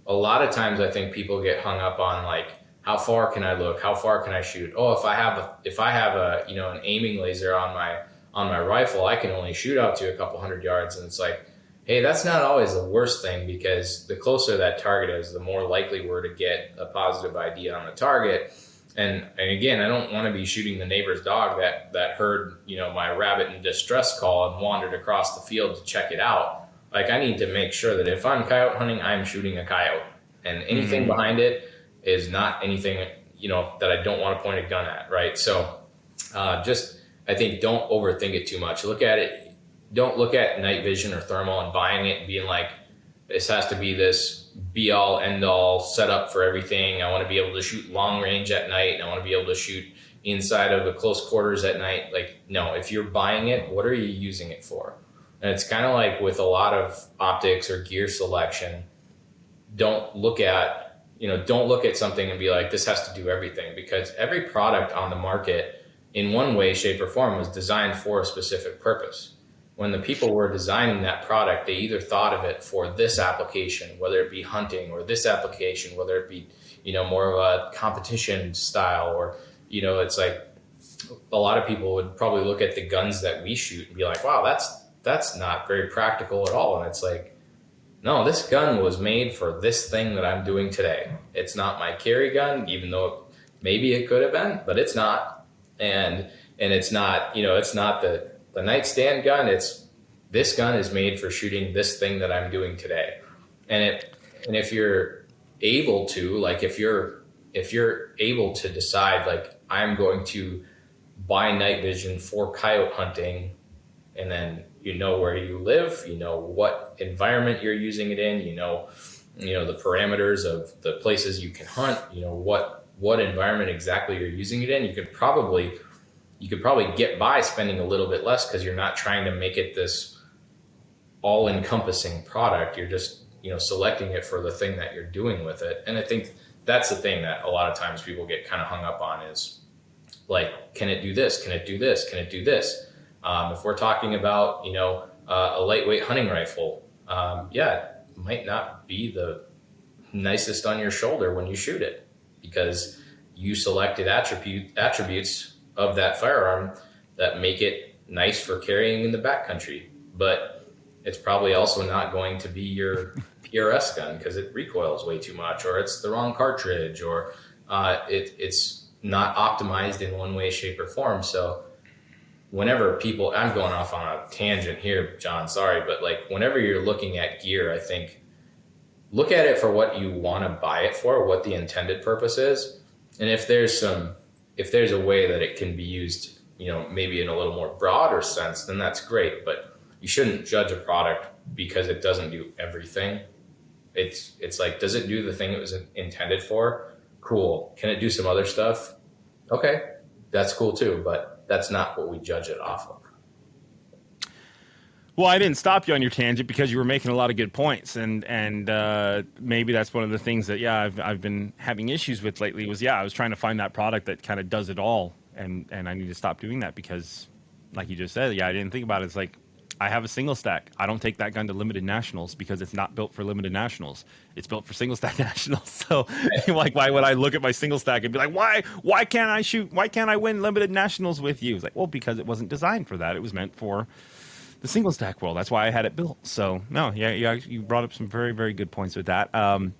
a lot of times I think people get hung up on, like, how far can I look? How far can I shoot? Oh, if I have a an aiming laser on my rifle, I can only shoot out to a couple hundred yards. And it's like, hey, that's not always the worst thing, because the closer that target is, the more likely we're to get a positive ID on the target. And again, I don't want to be shooting the neighbor's dog that heard, my rabbit in distress call and wandered across the field to check it out. Like, I need to make sure that if I'm coyote hunting, I'm shooting a coyote, and anything behind it is not anything, that I don't want to point a gun at. Right. So, I think don't overthink it too much. Look at it. Don't look at night vision or thermal and buying it and being like, this has to be this be all end all setup for everything. I want to be able to shoot long range at night, and I want to be able to shoot inside of the close quarters at night. Like, no, if you're buying it, what are you using it for? And it's kind of like with a lot of optics or gear selection, don't look at something and be like, this has to do everything, because every product on the market in one way, shape, or form was designed for a specific purpose. When the people were designing that product, they either thought of it for this application, whether it be hunting, or this application, whether it be, more of a competition style, or, it's like a lot of people would probably look at the guns that we shoot and be like, wow, that's not very practical at all. And it's like, no, this gun was made for this thing that I'm doing today. It's not my carry gun, even though maybe it could have been, but it's not. And it's not, it's not the nightstand gun. This gun is made for shooting this thing that I'm doing today. And if you're able to, like, if you're able to decide, like, I'm going to buy night vision for coyote hunting, and then where you live, what environment you're using it in, the parameters of the places you can hunt, what environment exactly you're using it in, you could probably get by spending a little bit less, because you're not trying to make it this all-encompassing product. You're just, selecting it for the thing that you're doing with it. And I think that's the thing that a lot of times people get kind of hung up on is, like, can it do this? Can it do this? Can it do this? If we're talking about, a lightweight hunting rifle, it might not be the nicest on your shoulder when you shoot it, because you selected attributes of that firearm that make it nice for carrying in the backcountry. But it's probably also not going to be your PRS gun, because it recoils way too much, or it's the wrong cartridge, or it's not optimized in one way, shape, or form. So whenever I'm going off on a tangent here, John, sorry, but like, whenever you're looking at gear, I think look at it for what you want to buy it for, what the intended purpose is. And if there's a way that it can be used, maybe in a little more broader sense, then that's great. But you shouldn't judge a product because it doesn't do everything. It's like, does it do the thing it was intended for? Cool. Can it do some other stuff? Okay, that's cool too, but that's not what we judge it off of. Well, I didn't stop you on your tangent because you were making a lot of good points, and maybe that's one of the things that I've been having issues with lately. I was trying to find that product that kind of does it all, and I need to stop doing that because, like you just said, I didn't think about it. It's like, I have a single stack. I don't take that gun to limited nationals because it's not built for limited nationals. It's built for single stack nationals. So, like, why would I look at my single stack and be like, why can't I shoot? Why can't I win limited nationals with you? It's like, well, because it wasn't designed for that. It was meant for the single stack world. That's why I had it built. So no, you brought up some very, very good points with that. And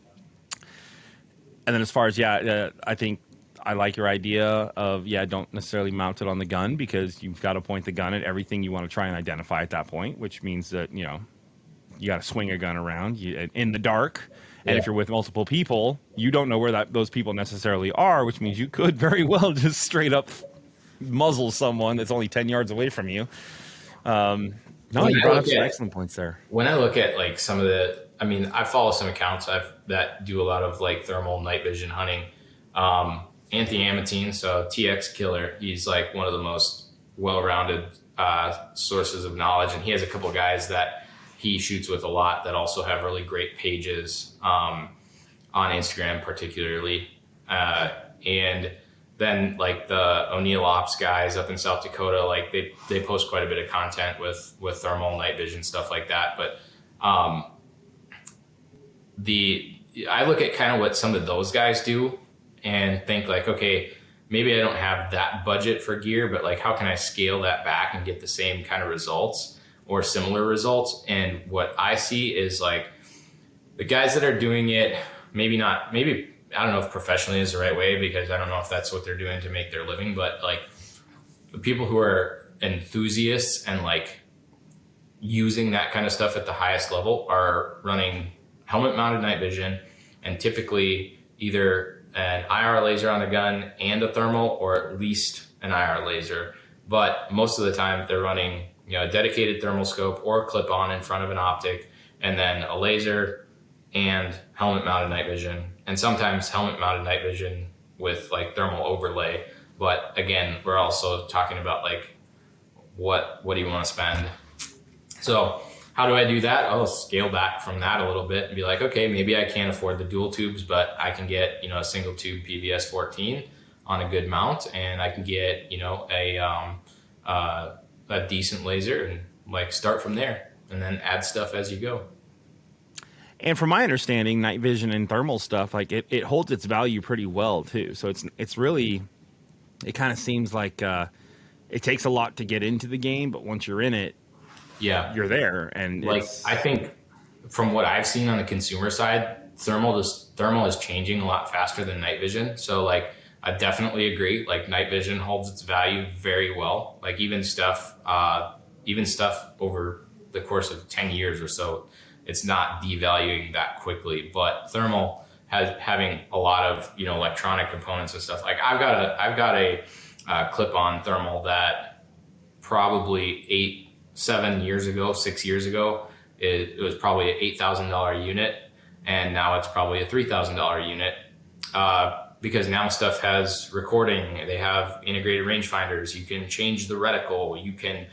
then as far as, I think I like your idea of, don't necessarily mount it on the gun, because you've got to point the gun at everything you want to try and identify at that point, which means that, you got to swing a gun around in the dark. And if you're with multiple people, you don't know where those people necessarily are, which means you could very well just straight up muzzle someone that's only 10 yards away from you. No, When you I brought look up some at excellent points there. when I look at like some of the, I mean, I follow some accounts that do a lot of like thermal night vision hunting. Anthony Amatine, so TX Killer, he's like one of the most well-rounded sources of knowledge, and he has a couple of guys that he shoots with a lot that also have really great pages on Instagram, particularly, and then like the O'Neill Ops guys up in South Dakota, like they post quite a bit of content with thermal night vision stuff like that. But I look at kind of what some of those guys do and think like, okay, maybe I don't have that budget for gear, but like how can I scale that back and get the same kind of results or similar results? And what I see is like the guys that are doing it, maybe I don't know if professionally is the right way, because I don't know if that's what they're doing to make their living, but like the people who are enthusiasts and like using that kind of stuff at the highest level are running helmet mounted night vision, and typically either an IR laser on the gun and a thermal, or at least an IR laser. But most of the time they're running, a dedicated thermal scope or a clip on in front of an optic, and then a laser and helmet mounted night vision, and sometimes helmet mounted night vision with like thermal overlay. But again, we're also talking about like what do you want to spend? So how do I do that? I'll scale back from that a little bit and be like, okay, maybe I can't afford the dual tubes, but I can get, a single tube PVS 14 on a good mount, and I can get, a decent laser, and like start from there and then add stuff as you go. And from my understanding, night vision and thermal stuff, like it holds its value pretty well too. So it's really, it kind of seems like it takes a lot to get into the game, but once you're in it, yeah, you're there. And like I think from what I've seen on the consumer side, thermal is changing a lot faster than night vision. So like I definitely agree. Like night vision holds its value very well. Like even stuff over the course of 10 years or so, it's not devaluing that quickly. But thermal having a lot of electronic components and stuff. Like I've got a clip-on thermal that probably 6 years ago, it was probably an $8,000 unit, and now it's probably a $3,000 unit, because now stuff has recording, they have integrated rangefinders, you can change the reticle, you can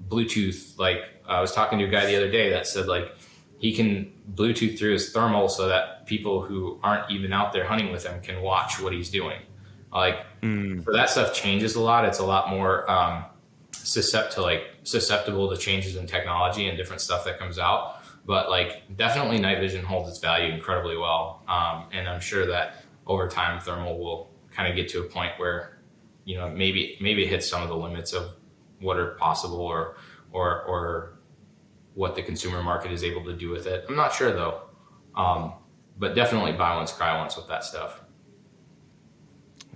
Bluetooth. Like I was talking to a guy the other day that said like he can Bluetooth through his thermal so that people who aren't even out there hunting with him can watch what he's doing. Like so that stuff changes a lot. It's a lot more susceptible to changes in technology and different stuff that comes out. But like definitely night vision holds its value incredibly well. And I'm sure that over time thermal will kind of get to a point where, maybe it hits some of the limits of what are possible or what the consumer market is able to do with it. I'm not sure though. But definitely buy once, cry once with that stuff.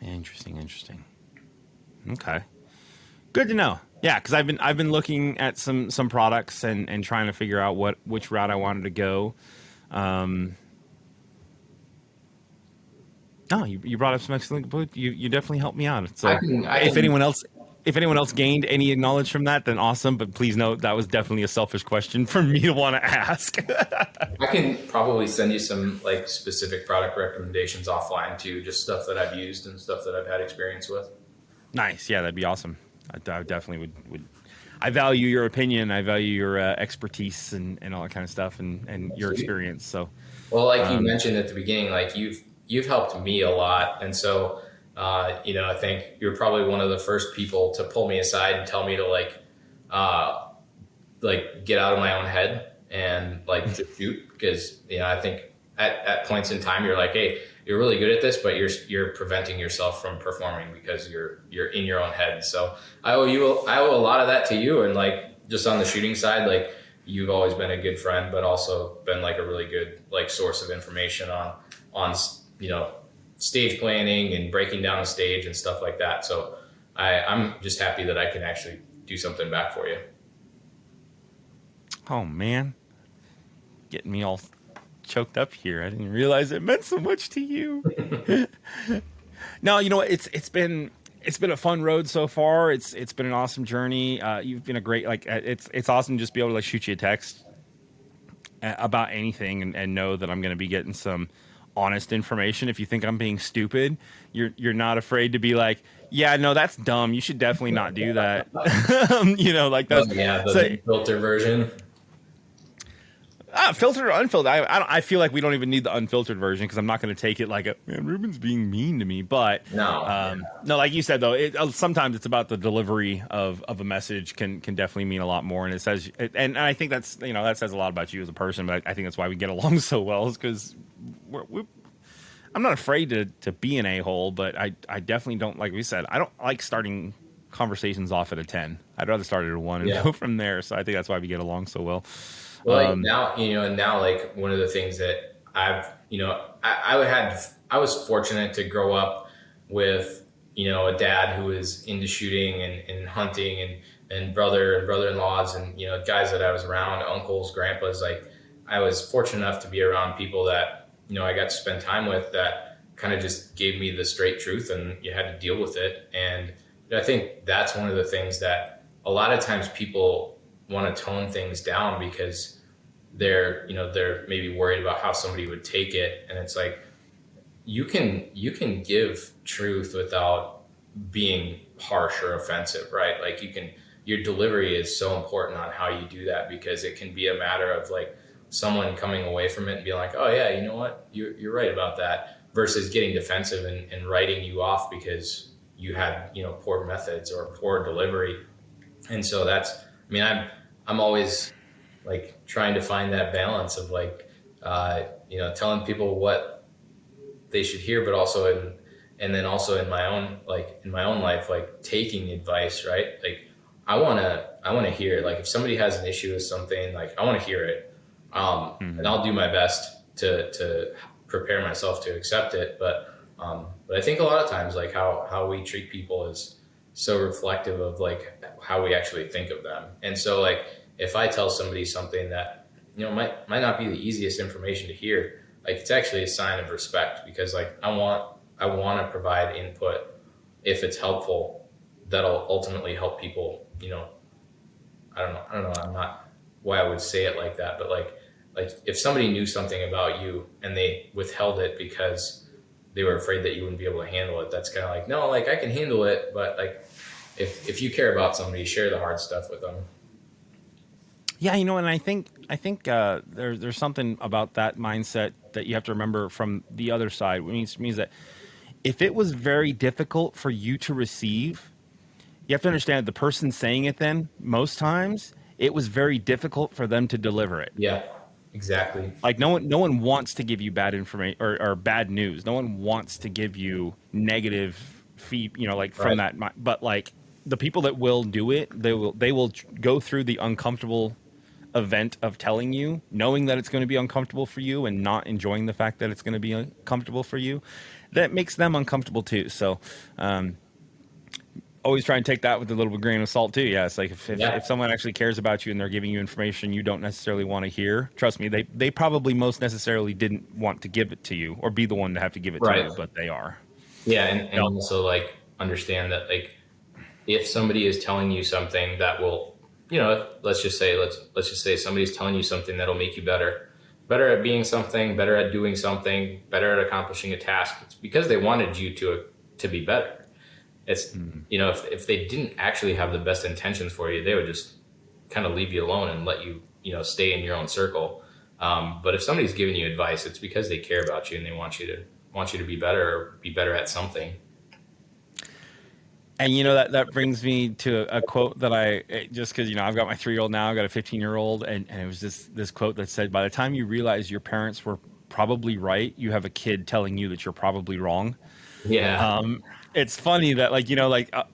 Interesting. Okay. Good to know. Yeah, because I've been looking at some products and trying to figure out which route I wanted to go. You brought up some excellent points. You definitely helped me out. So if anyone else gained any knowledge from that, then awesome. But please note that was definitely a selfish question for me to want to ask. I can probably send you some like specific product recommendations offline too, just stuff that I've used and stuff that I've had experience with. Nice. Yeah, that'd be awesome. I definitely would. I value your opinion. I value your expertise and all that kind of stuff and your experience. So, well, like you mentioned at the beginning, like you've helped me a lot, and so I think you're probably one of the first people to pull me aside and tell me to like get out of my own head and like just shoot, because I think at points in time you're like, hey, you're really good at this, but you're preventing yourself from performing because you're in your own head. So I owe a lot of that to you. And like just on the shooting side, like you've always been a good friend, but also been like a really good like source of information on stage planning and breaking down a stage and stuff like that. So I'm just happy that I can actually do something back for you. Oh man, getting me all choked up here. I didn't realize it meant so much to you. No, it's been it's been a fun road so far. It's been an awesome journey. You've been a great, like, it's awesome to just be able to like shoot you a text about anything and know that I'm going to be getting some honest information. If you think I'm being stupid, you're not afraid to be like, yeah, no, that's dumb. You should definitely not do that. Like Oh that's yeah, so, the filter version. filtered or unfiltered. I feel like we don't even need the unfiltered version because I'm not going to take it like man, Ruben's being mean to me. But No. no, like you said though, sometimes it's about the delivery of a message can definitely mean a lot more. And it says, and I think that's that says a lot about you as a person. But I think that's why we get along so well, is because I'm not afraid to be an a-hole, but I definitely don't, like we said, I don't like starting conversations off at a 10. I'd rather start at a 1 and Yeah. go from there. So I think that's why we get along so well. Well, like now, and now like one of the things that I've, I was fortunate to grow up with, a dad who was into shooting and hunting and brother-in-laws and, guys that I was around, uncles, grandpas. Like I was fortunate enough to be around people that, I got to spend time with that kind of just gave me the straight truth, and you had to deal with it. And I think that's one of the things that a lot of times people want to tone things down because they're maybe worried about how somebody would take it. And it's like, you can give truth without being harsh or offensive, right? Like your delivery is so important on how you do that, because it can be a matter of like someone coming away from it and being like, oh yeah, you know what, you're right about that, versus getting defensive and writing you off because you had, poor methods or poor delivery. And so I'm always like trying to find that balance of like, telling people what they should hear, but also and then also in my own life, like taking advice, right? Like I want to hear it. Like if somebody has an issue with something, like I want to hear it. And I'll do my best to prepare myself to accept it. But I think a lot of times, like how we treat people is so reflective of like how we actually think of them. And so like, if I tell somebody something that, might not be the easiest information to hear, like it's actually a sign of respect, because like I want to provide input if it's helpful, that'll ultimately help people. I don't know. I'm not why I would say it like that, but like if somebody knew something about you and they withheld it because they were afraid that you wouldn't be able to handle it, that's kind of like, no, like I can handle it, but like if you care about somebody, share the hard stuff with them. Yeah, and I think there's something about that mindset that you have to remember from the other side. It means that if it was very difficult for you to receive, you have to understand that the person saying it, then most times it was very difficult for them to deliver it. Yeah, exactly. Like no one wants to give you bad information or bad news. No one wants to give you negative feed, like from Right. that. But like the people that will do it, they will go through the uncomfortable event of telling you, knowing that it's going to be uncomfortable for you and not enjoying the fact that it's going to be uncomfortable for you. That makes them uncomfortable too. So always try and take that with a little bit of grain of salt too. Yeah, it's like if someone actually cares about you and they're giving you information you don't necessarily want to hear, trust me, they probably most necessarily didn't want to give it to you or be the one to have to give it to you, but they are. Yeah, and also like understand that like if somebody is telling you something that will, let's just say somebody's telling you something that'll make you better at being something, better at doing something, better at accomplishing a task. It's because they wanted you to be better. It's, if they didn't actually have the best intentions for you, they would just kind of leave you alone and let you, stay in your own circle. But if somebody's giving you advice, it's because they care about you and they want you to be better or be better at something. And that brings me to a quote that just because I've got my 3-year-old now, I've got a 15-year-old, and it was this quote that said, by the time you realize your parents were probably right, you have a kid telling you that you're probably wrong. Yeah. It's funny that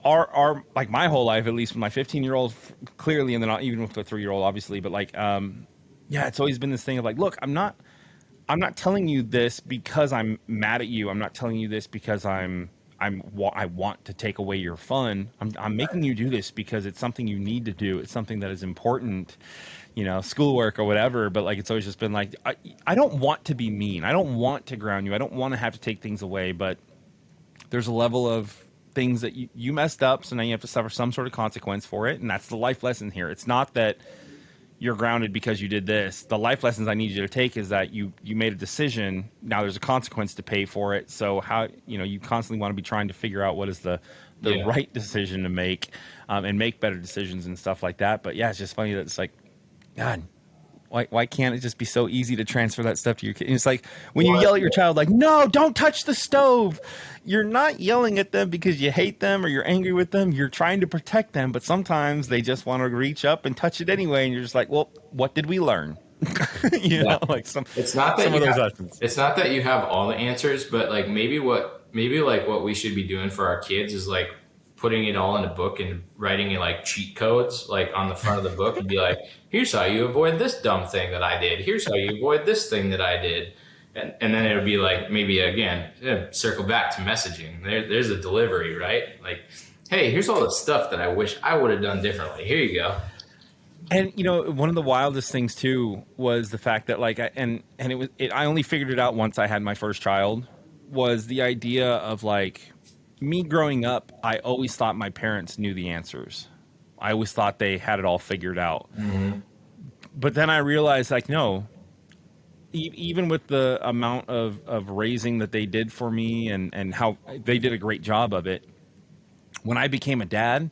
our like my whole life, at least with my 15-year-old clearly, and then even with the 3-year-old obviously, but like it's always been this thing of like, look, I'm not telling you this because I'm mad at you. I'm not telling you this because I want to take away your fun. I'm making you do this because it's something you need to do. It's something that is important, schoolwork or whatever. But like, it's always just been like, I don't want to be mean. I don't want to ground you. I don't want to have to take things away. But there's a level of things that you messed up, so now you have to suffer some sort of consequence for it, and that's the life lesson here. It's not that you're grounded because you did this. The life lessons I need you to take is that you made a decision. Now there's a consequence to pay for it. So how, you constantly want to be trying to figure out what is the right decision to make, and make better decisions and stuff like that. But yeah, it's just funny that it's like, God, why can't it just be so easy to transfer that stuff to your kid? It's like when you yell at your child, like, no, don't touch the stove. You're not yelling at them because you hate them or you're angry with them. You're trying to protect them. But sometimes they just want to reach up and touch it anyway. And you're just like, well, what did we learn? Like it's not that some of those lessons. It's not that you have all the answers, but like maybe what we should be doing for our kids is like putting it all in a book and writing like cheat codes like on the front of the book and be like, here's how you avoid this dumb thing that I did. Here's how you avoid this thing that I did. And then it would be like, maybe again, circle back to messaging. There's a delivery, right? Like, hey, here's all the stuff that I wish I would have done differently. Here you go. And one of the wildest things too was the fact that like, I only figured it out once I had my first child, was the idea of like, me growing up, I always thought my parents knew the answers. I always thought they had it all figured out. Mm-hmm. But then I realized, like, no, even with the amount of raising that they did for me and how they did a great job of it, when I became a dad,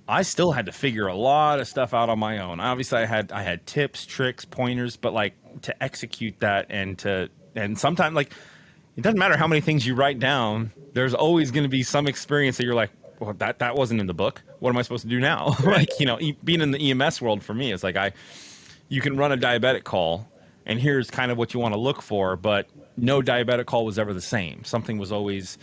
I still had to figure a lot of stuff out on my own. Obviously, I had tips, tricks, pointers, but like to execute that and sometimes like, it doesn't matter how many things you write down. There's always going to be some experience that you're like, well, that wasn't in the book. What am I supposed to do now? Like, being in the EMS world for me, it's like you can run a diabetic call, and here's kind of what you want to look for, but no diabetic call was ever the same. Something was always,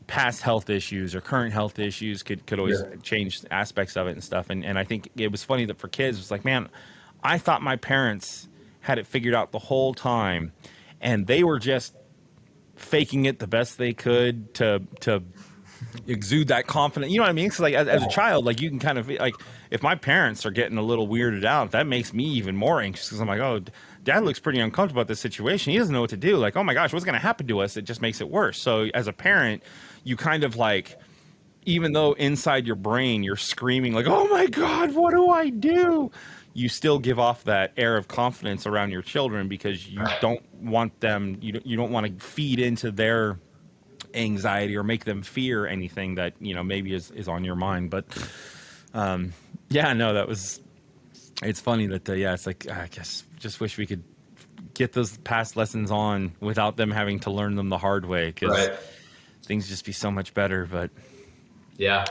past health issues or current health issues could always change aspects of it and stuff. And I think it was funny that for kids, it's like, man, I thought my parents had it figured out the whole time, and they were just faking it the best they could to exude that confidence. You know what I mean? Because like as a child, like you can kind of like, if my parents are getting a little weirded out, that makes me even more anxious because I'm like, oh, dad looks pretty uncomfortable about this situation. He doesn't know what to do. Like, oh my gosh, what's going to happen to us? It just makes it worse. So as a parent, you kind of like, even though inside your brain you're screaming like, oh my God, what do I do? You still give off that air of confidence around your children because you don't want them, you don't want to feed into their anxiety or make them fear anything that, maybe is on your mind. But it's funny that, it's like, I guess just wish we could get those past lessons on without them having to learn them the hard way because things just be so much better. But yeah.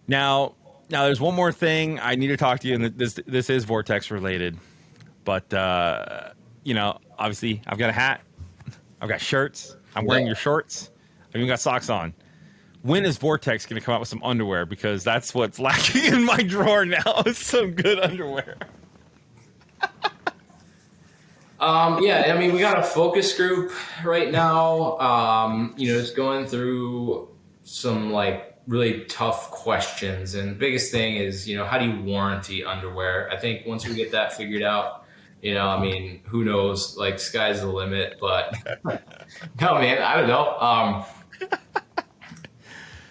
Now there's one more thing I need to talk to you, and this is Vortex related, but obviously I've got a hat, I've got shirts, I'm wearing your shorts, I've even got socks on. When is Vortex going to come out with some underwear? Because that's what's lacking in my drawer now is some good underwear. I mean, we got a focus group right now. It's going through some like really tough questions, and the biggest thing is, how do you warranty underwear? I think once we get that figured out, I mean, who knows, like sky's the limit, but no, man, I don't know.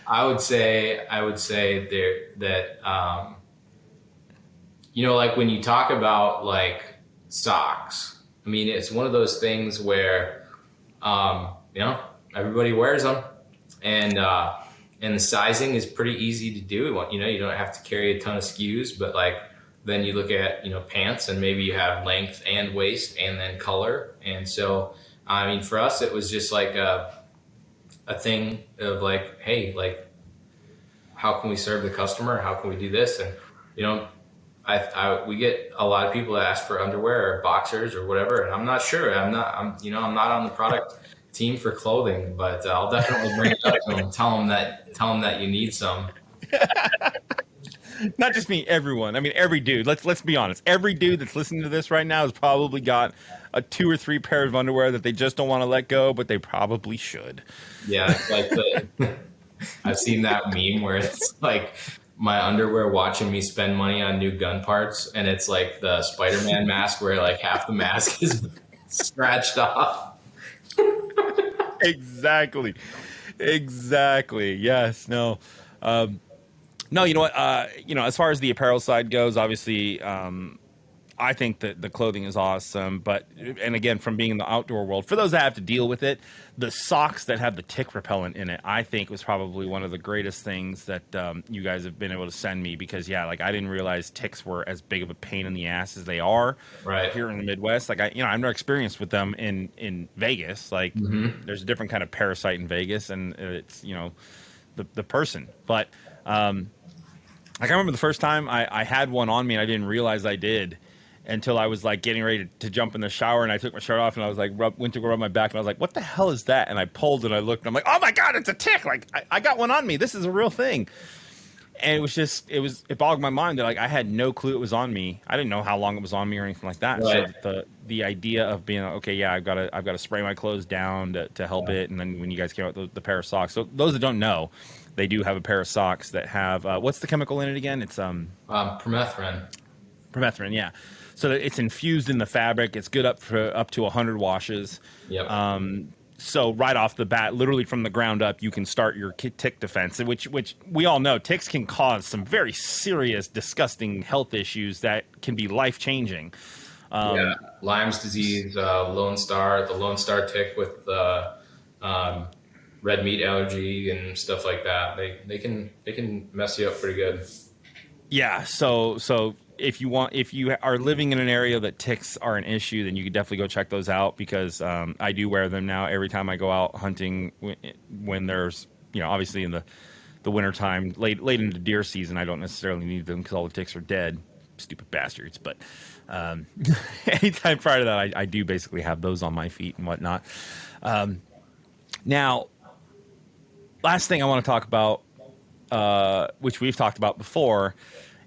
I would say there that, like when you talk about like socks, I mean, it's one of those things where, everybody wears them, and the sizing is pretty easy to do. You don't have to carry a ton of SKUs, but like then you look at, pants, and maybe you have length and waist and then color. And so, I mean, for us, it was just like a thing of like, hey, like, how can we serve the customer? How can we do this? And, we get a lot of people that ask for underwear or boxers or whatever. And I'm not sure. I'm not on the product team for clothing, but I'll definitely bring it up to them. Tell them that you need some. Not just me, everyone. I mean, every dude. Let's be honest. Every dude that's listening to this right now has probably got a 2 or 3 pair of underwear that they just don't want to let go, but they probably should. Yeah, it's like I've seen that meme where it's like my underwear watching me spend money on new gun parts, and it's like the Spider-Man mask where like half the mask is scratched off. Exactly. Exactly. Yes. No. No. You know what? As far as the apparel side goes, obviously, I think that the clothing is awesome, but and again, from being in the outdoor world, for those that have to deal with it, the socks that have the tick repellent in it, I think was probably one of the greatest things that you guys have been able to send me because yeah, like I didn't realize ticks were as big of a pain in the ass as they are Right. here in the Midwest. Like I've never experienced with them in Vegas. Like Mm-hmm. there's a different kind of parasite in Vegas, and it's the person, but. Like I remember the first time I had one on me and I didn't realize I did until I was like getting ready to jump in the shower and I took my shirt off and I was like went to go rub my back and I was like, what the hell is that? And I pulled and I looked and I'm like, oh my God, it's a tick. Like I got one on me. This is a real thing. And it bogged my mind that like I had no clue it was on me. I didn't know how long it was on me or anything like that. Right. So the idea of being okay, yeah, I've got to spray my clothes down to help it. And then when you guys came out with the pair of socks, so those that don't know, they do have a pair of socks that have what's the chemical in it again? It's Permethrin. permethrin, yeah. So that it's infused in the fabric. It's good up to 100 washes. Yep. So right off the bat, literally from the ground up, you can start your tick defense, which we all know ticks can cause some very serious, disgusting health issues that can be life changing. Yeah. Lyme's disease, the Lone Star tick with red meat allergy and stuff like that. They can mess you up pretty good. Yeah. So if you are living in an area that ticks are an issue, then you could definitely go check those out because I do wear them now every time I go out hunting when there's, obviously in the wintertime, late into deer season, I don't necessarily need them because all the ticks are dead. Stupid bastards. But anytime prior to that, I do basically have those on my feet and whatnot. Now, last thing I want to talk about, which we've talked about before,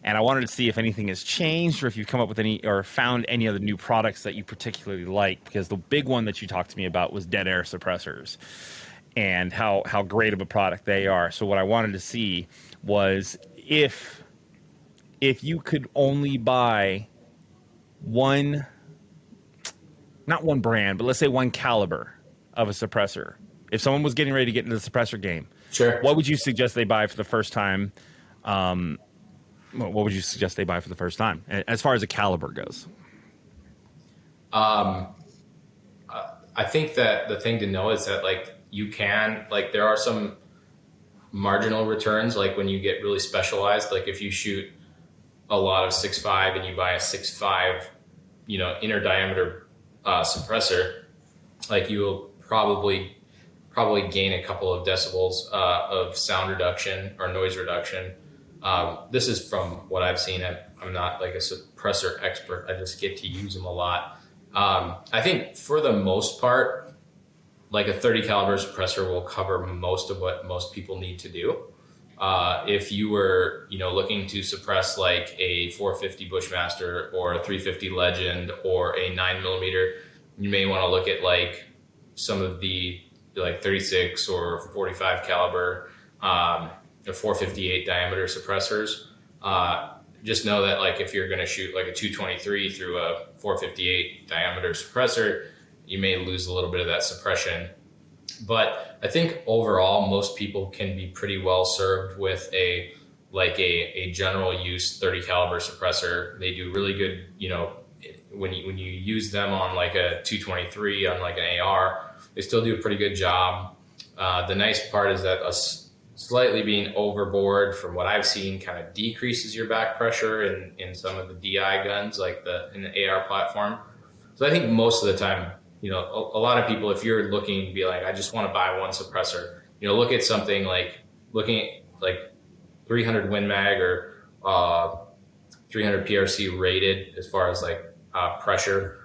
and I wanted to see if anything has changed or if you've come up with any or found any other new products that you particularly like, because the big one that you talked to me about was dead air suppressors and how great of a product they are. So what I wanted to see was if you could only buy one, not one brand, but let's say one caliber of a suppressor. If someone was getting ready to get into the suppressor game, Sure. what would you suggest they buy for the first time? What would you suggest they buy for the first time, as far as a caliber goes? I think that the thing to know is that like there are some marginal returns, like when you get really specialized, like if you shoot a lot of 6.5 and you buy a 6.5, inner diameter suppressor, like you will probably gain a couple of decibels of sound reduction or noise reduction. This is from what I've seen. I'm not like a suppressor expert. I just get to use them a lot. I think for the most part, like a 30 caliber suppressor will cover most of what most people need to do. If you were, looking to suppress like a 450 Bushmaster or a 350 Legend or a 9mm, you may want to look at like some of the like 36 or 45 caliber, or 458 diameter suppressors. Just know that like if you're going to shoot like a 223 through a 458 diameter suppressor, you may lose a little bit of that suppression. But I think overall, most people can be pretty well served with a general use 30 caliber suppressor. They do really good, when you use them on like a 223 on like an AR, they still do a pretty good job. The nice part is that slightly being overboard, from what I've seen, kind of decreases your back pressure in some of the DI guns, like in the AR platform. So I think most of the time, a lot of people, if you're looking to be like, I just want to buy one suppressor, look at something looking at like 300 Win Mag or 300 PRC rated as far as like pressure.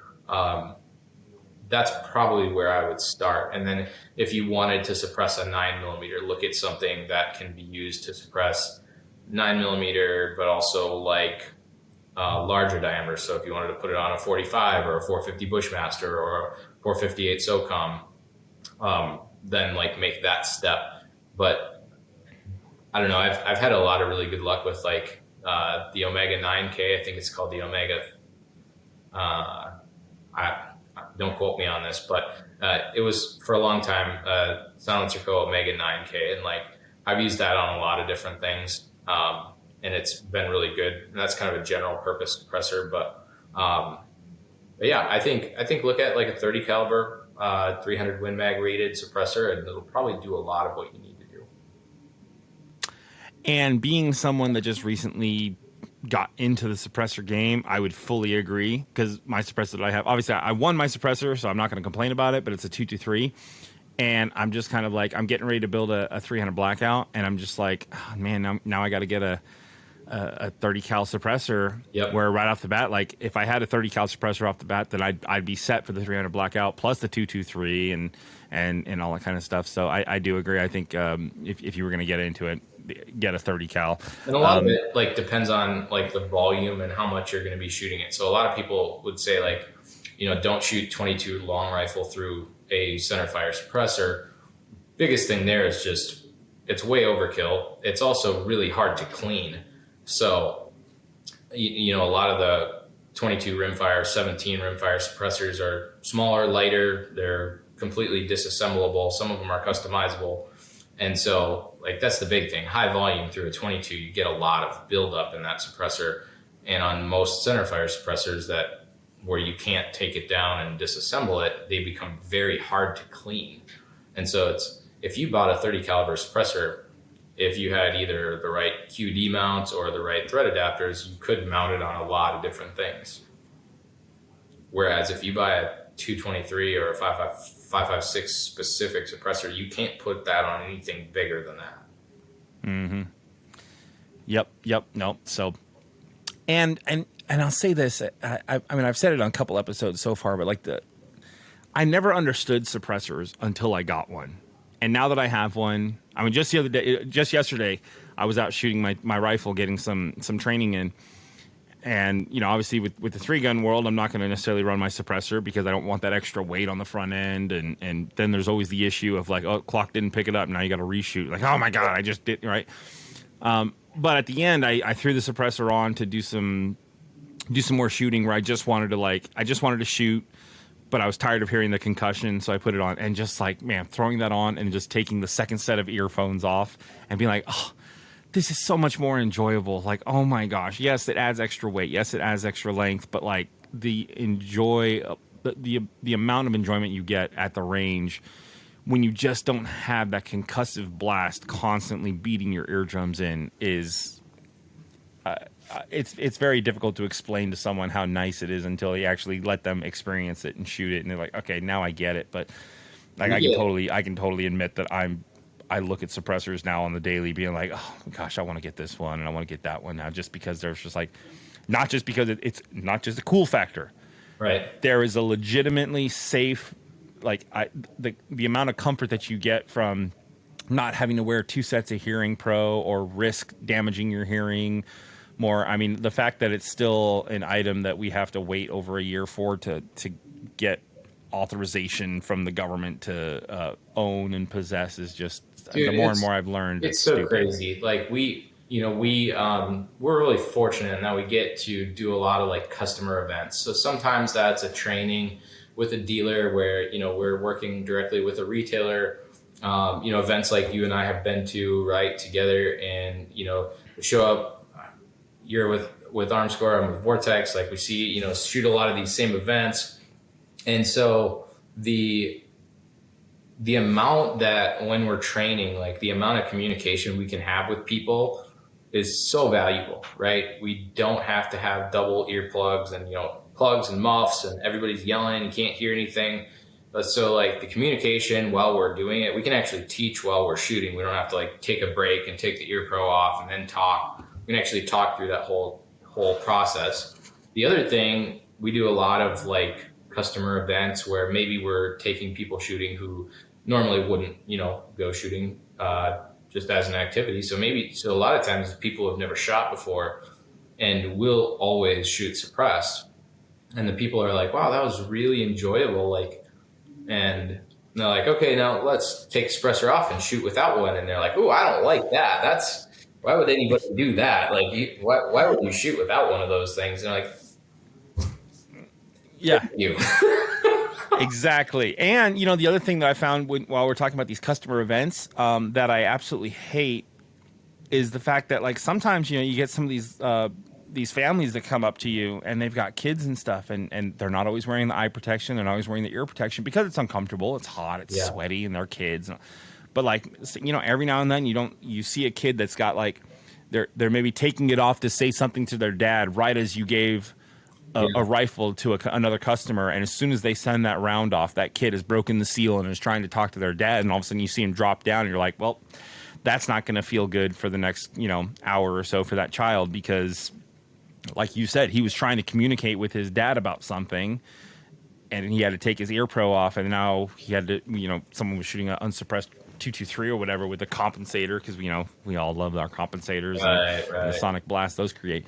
That's probably where I would start. And then if you wanted to suppress a 9mm, look at something that can be used to suppress 9mm, but also like larger diameter. So if you wanted to put it on a 45 or a 450 Bushmaster or a 458 SOCOM, then like make that step. But I don't know. I've had a lot of really good luck with like the Omega 9K. I think it's called the Omega. don't quote me on this, but it was for a long time Silencer Co. Omega 9K, and like I've used that on a lot of different things, and it's been really good. And that's kind of a general purpose suppressor, but yeah, I think look at like a 30 caliber 300 Win Mag rated suppressor, and it'll probably do a lot of what you need to do. And being someone that just recently got into the suppressor game, I would fully agree, because my suppressor that I have, obviously I won my suppressor, so I'm not going to complain about it, but it's a 223, and I'm just kind of like, I'm getting ready to build a 300 Blackout, and I'm just like, oh, man, now I got to get a 30 cal suppressor. Yep. Where right off the bat, like if I had a 30 cal suppressor off the bat, then I'd be set for the 300 Blackout plus the 223 and all that kind of stuff. So I do agree. I think if you were going to get into it, get a 30 cal. And a lot of it like depends on like the volume and how much you're going to be shooting it. So a lot of people would say like, don't shoot 22 long rifle through a centerfire suppressor. Biggest thing there is just it's way overkill. It's also really hard to clean. So, a lot of the 22 rimfire, 17 rimfire suppressors are smaller, lighter. They're completely disassemblable. Some of them are customizable. And so, like, that's the big thing. High volume through a 22, you get a lot of buildup in that suppressor. And on most centerfire suppressors where you can't take it down and disassemble it, they become very hard to clean. And so if you bought a 30 caliber suppressor, if you had either the right QD mounts or the right thread adapters, you could mount it on a lot of different things. Whereas if you buy a 223 or a 556 specific suppressor, you can't put that on anything bigger than that. Mm-hmm. Yep. No. So, and I'll say this. I mean, I've said it on a couple episodes so far, but like I never understood suppressors until I got one. And now that I have one, I mean, just yesterday, I was out shooting my rifle, getting some training in. And, obviously with the 3-gun world, I'm not going to necessarily run my suppressor because I don't want that extra weight on the front end. And then there's always the issue of like, oh, clock didn't pick it up. Now you got to reshoot. Like, oh my God, I just did, right? But at the end, I threw the suppressor on to do some more shooting where I just wanted to shoot. But I was tired of hearing the concussion, so I put it on. And just like, man, throwing that on and just taking the second set of earphones off and being like, oh, this is so much more enjoyable. Like, oh my gosh, yes, it adds extra weight. Yes, it adds extra length. But like the amount of enjoyment you get at the range when you just don't have that concussive blast constantly beating your eardrums in is... it's very difficult to explain to someone how nice it is until you actually let them experience it and shoot it, and they're like, okay, now I get it. But like, I can totally admit that I look at suppressors now on the daily, being like, oh gosh, I want to get this one and I want to get that one now, just because there's just like, not just because it's not just a cool factor, right? There is a legitimately safe, like the amount of comfort that you get from not having to wear 2 sets of hearing pro or risk damaging your hearing more. I mean, the fact that it's still an item that we have to wait over a year for to get authorization from the government to own and possess is just... Dude, the more and more I've learned, it's so stupid. Crazy. Like we're really fortunate that we get to do a lot of like customer events. So sometimes that's a training with a dealer where, we're working directly with a retailer, events like you and I have been to, right, together, and, show up. You're with Armscor, I'm with Vortex. Like we see, shoot a lot of these same events. And so the amount that when we're training, like the amount of communication we can have with people is so valuable, right? We don't have to have double earplugs and, plugs and muffs and everybody's yelling, you can't hear anything. But so like the communication while we're doing it, we can actually teach while we're shooting. We don't have to like take a break and take the ear pro off and then talk. We can actually talk through that whole process. The other thing, we do a lot of like customer events where maybe we're taking people shooting who normally wouldn't, go shooting just as an activity. So a lot of times people have never shot before and will always shoot suppressed. And the people are like, wow, that was really enjoyable. Like, and they're like, okay, now let's take suppressor off and shoot without one. And they're like, oh, I don't like that. Why would anybody do that? Like, why would you shoot without one of those things? And like, yeah, you. Exactly. And, the other thing that I found while we're talking about these customer events that I absolutely hate is the fact that, like, sometimes, you get some of these families that come up to you and they've got kids and stuff, and they're not always wearing the eye protection. They're not always wearing the ear protection because it's uncomfortable. It's hot. It's Yeah. sweaty, and they're kids. But, like, every now and then you see a kid that's got, like, they're maybe taking it off to say something to their dad right as you gave a rifle to another customer, and as soon as they send that round off, that kid has broken the seal and is trying to talk to their dad, and all of a sudden you see him drop down, and you're like, well, that's not going to feel good for the next hour or so for that child, because, like you said, he was trying to communicate with his dad about something, and he had to take his ear pro off, and now he had to, someone was shooting an unsuppressed 223 or whatever with a compensator, because we all love our compensators and the sonic blast those create.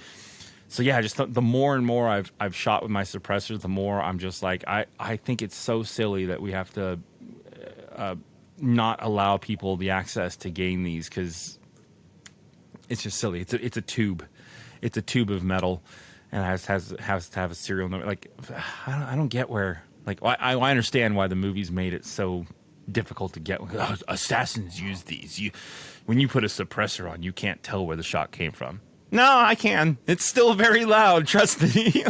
So yeah, just the more and more I've shot with my suppressors, the more I'm just like, I think it's so silly that we have to not allow people the access to gain these, because it's just silly. It's a tube, it's a tube of metal, and it has to have a serial number. Like, I don't get where, like, I understand why the movies made it so difficult to get. Assassins use these. When you put a suppressor on, you can't tell where the shot came from. No, I can. It's still very loud. Trust me.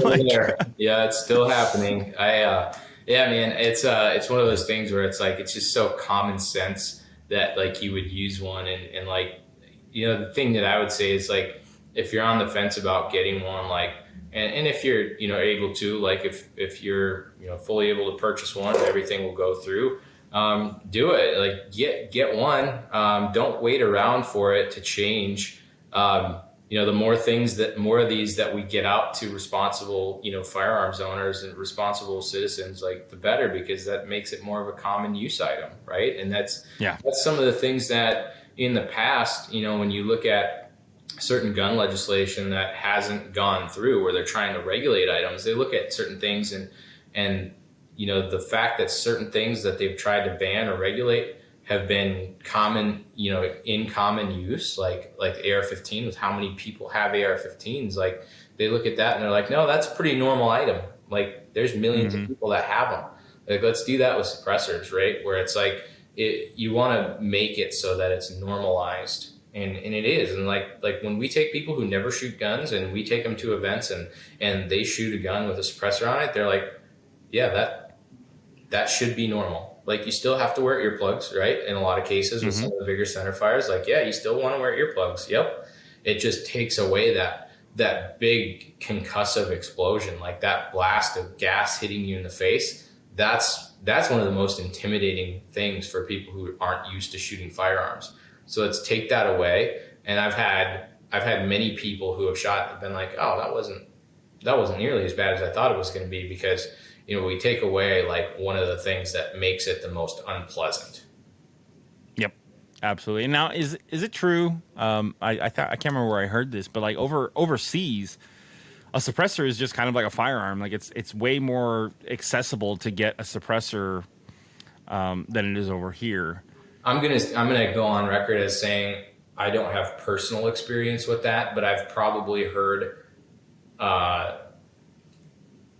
Yeah, it's still happening. Yeah, man. It's one of those things where it's like, it's just so common sense that, like, you would use one, and like, the thing that I would say is, like, if you're on the fence about getting one, like, and if you're able to, like, if you're fully able to purchase one, everything will go through. Do it. Like, get one. Don't wait around for it to change. The more of these that we get out to responsible, firearms owners and responsible citizens, like, the better, because that makes it more of a common use item, right? And that's some of the things that in the past, when you look at certain gun legislation that hasn't gone through, where they're trying to regulate items, they look at certain things and the fact that certain things that they've tried to ban or regulate have been common, in common use, like AR-15, with how many people have AR-15s. Like, they look at that and they're like, no, that's a pretty normal item. Like, there's millions of people that have them. Like, let's do that with suppressors, right? Where it's like, you want to make it so that it's normalized, and it is. And like when we take people who never shoot guns and we take them to events and they shoot a gun with a suppressor on it, they're like, yeah, that should be normal. Like, you still have to wear earplugs, right? In a lot of cases with some of the bigger center fires, like, yeah, you still want to wear earplugs. Yep. It just takes away that big concussive explosion, like that blast of gas hitting you in the face. That's one of the most intimidating things for people who aren't used to shooting firearms. So let's take that away. And I've had many people who have shot have been like, oh, that wasn't nearly as bad as I thought it was going to be, because we take away, like, one of the things that makes it the most unpleasant. Yep, absolutely. And now, is it true? I can't remember where I heard this, but, like, overseas, a suppressor is just kind of like a firearm. Like, it's way more accessible to get a suppressor than it is over here. I'm gonna go on record as saying I don't have personal experience with that, but I've probably heard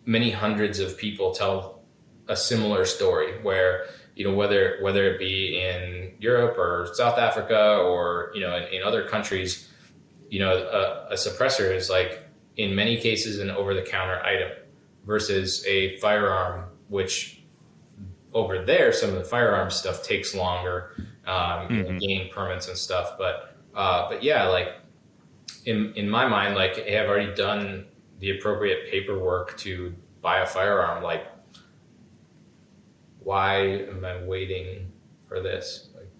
many hundreds of people tell a similar story where, whether it be in Europe or South Africa or, in other countries, a suppressor is, like, in many cases an over-the-counter item versus a firearm, which over there, some of the firearm stuff takes longer, gaining permits and stuff. But yeah, like, in my mind, like, hey, I've already done the appropriate paperwork to buy a firearm. Like, why am I waiting for this? Like,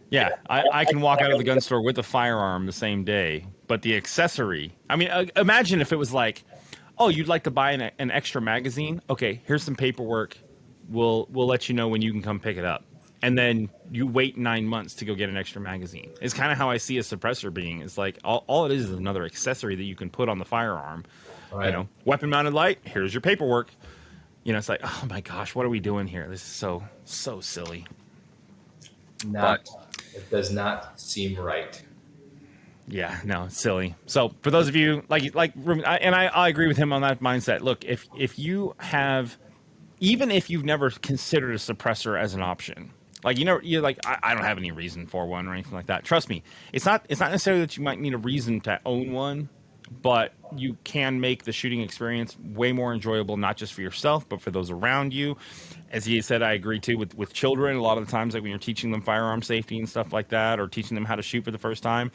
yeah, I can walk out of the gun store with a firearm the same day, but the accessory, I mean, imagine if it was like, oh, you'd like to buy an extra magazine? Okay, here's some paperwork. We'll let you know when you can come pick it up. And then you wait 9 months to go get an extra magazine. It's kind of how I see a suppressor being. It's like all it is another accessory that you can put on the firearm. Right. Weapon mounted light, here's your paperwork. It's like, oh my gosh, what are we doing here? This is so silly. It does not seem right. Yeah, no, it's silly. So for those of you like Reuben, I agree with him on that mindset. Look, if you have even if you've never considered a suppressor as an option, like you're like, I don't have any reason for one or anything like that. Trust me, it's not necessarily that you might need a reason to own one, but you can make the shooting experience way more enjoyable, not just for yourself, but for those around you. As he said, I agree too with children. A lot of the times, like when you're teaching them firearm safety and stuff like that, or teaching them how to shoot for the first time,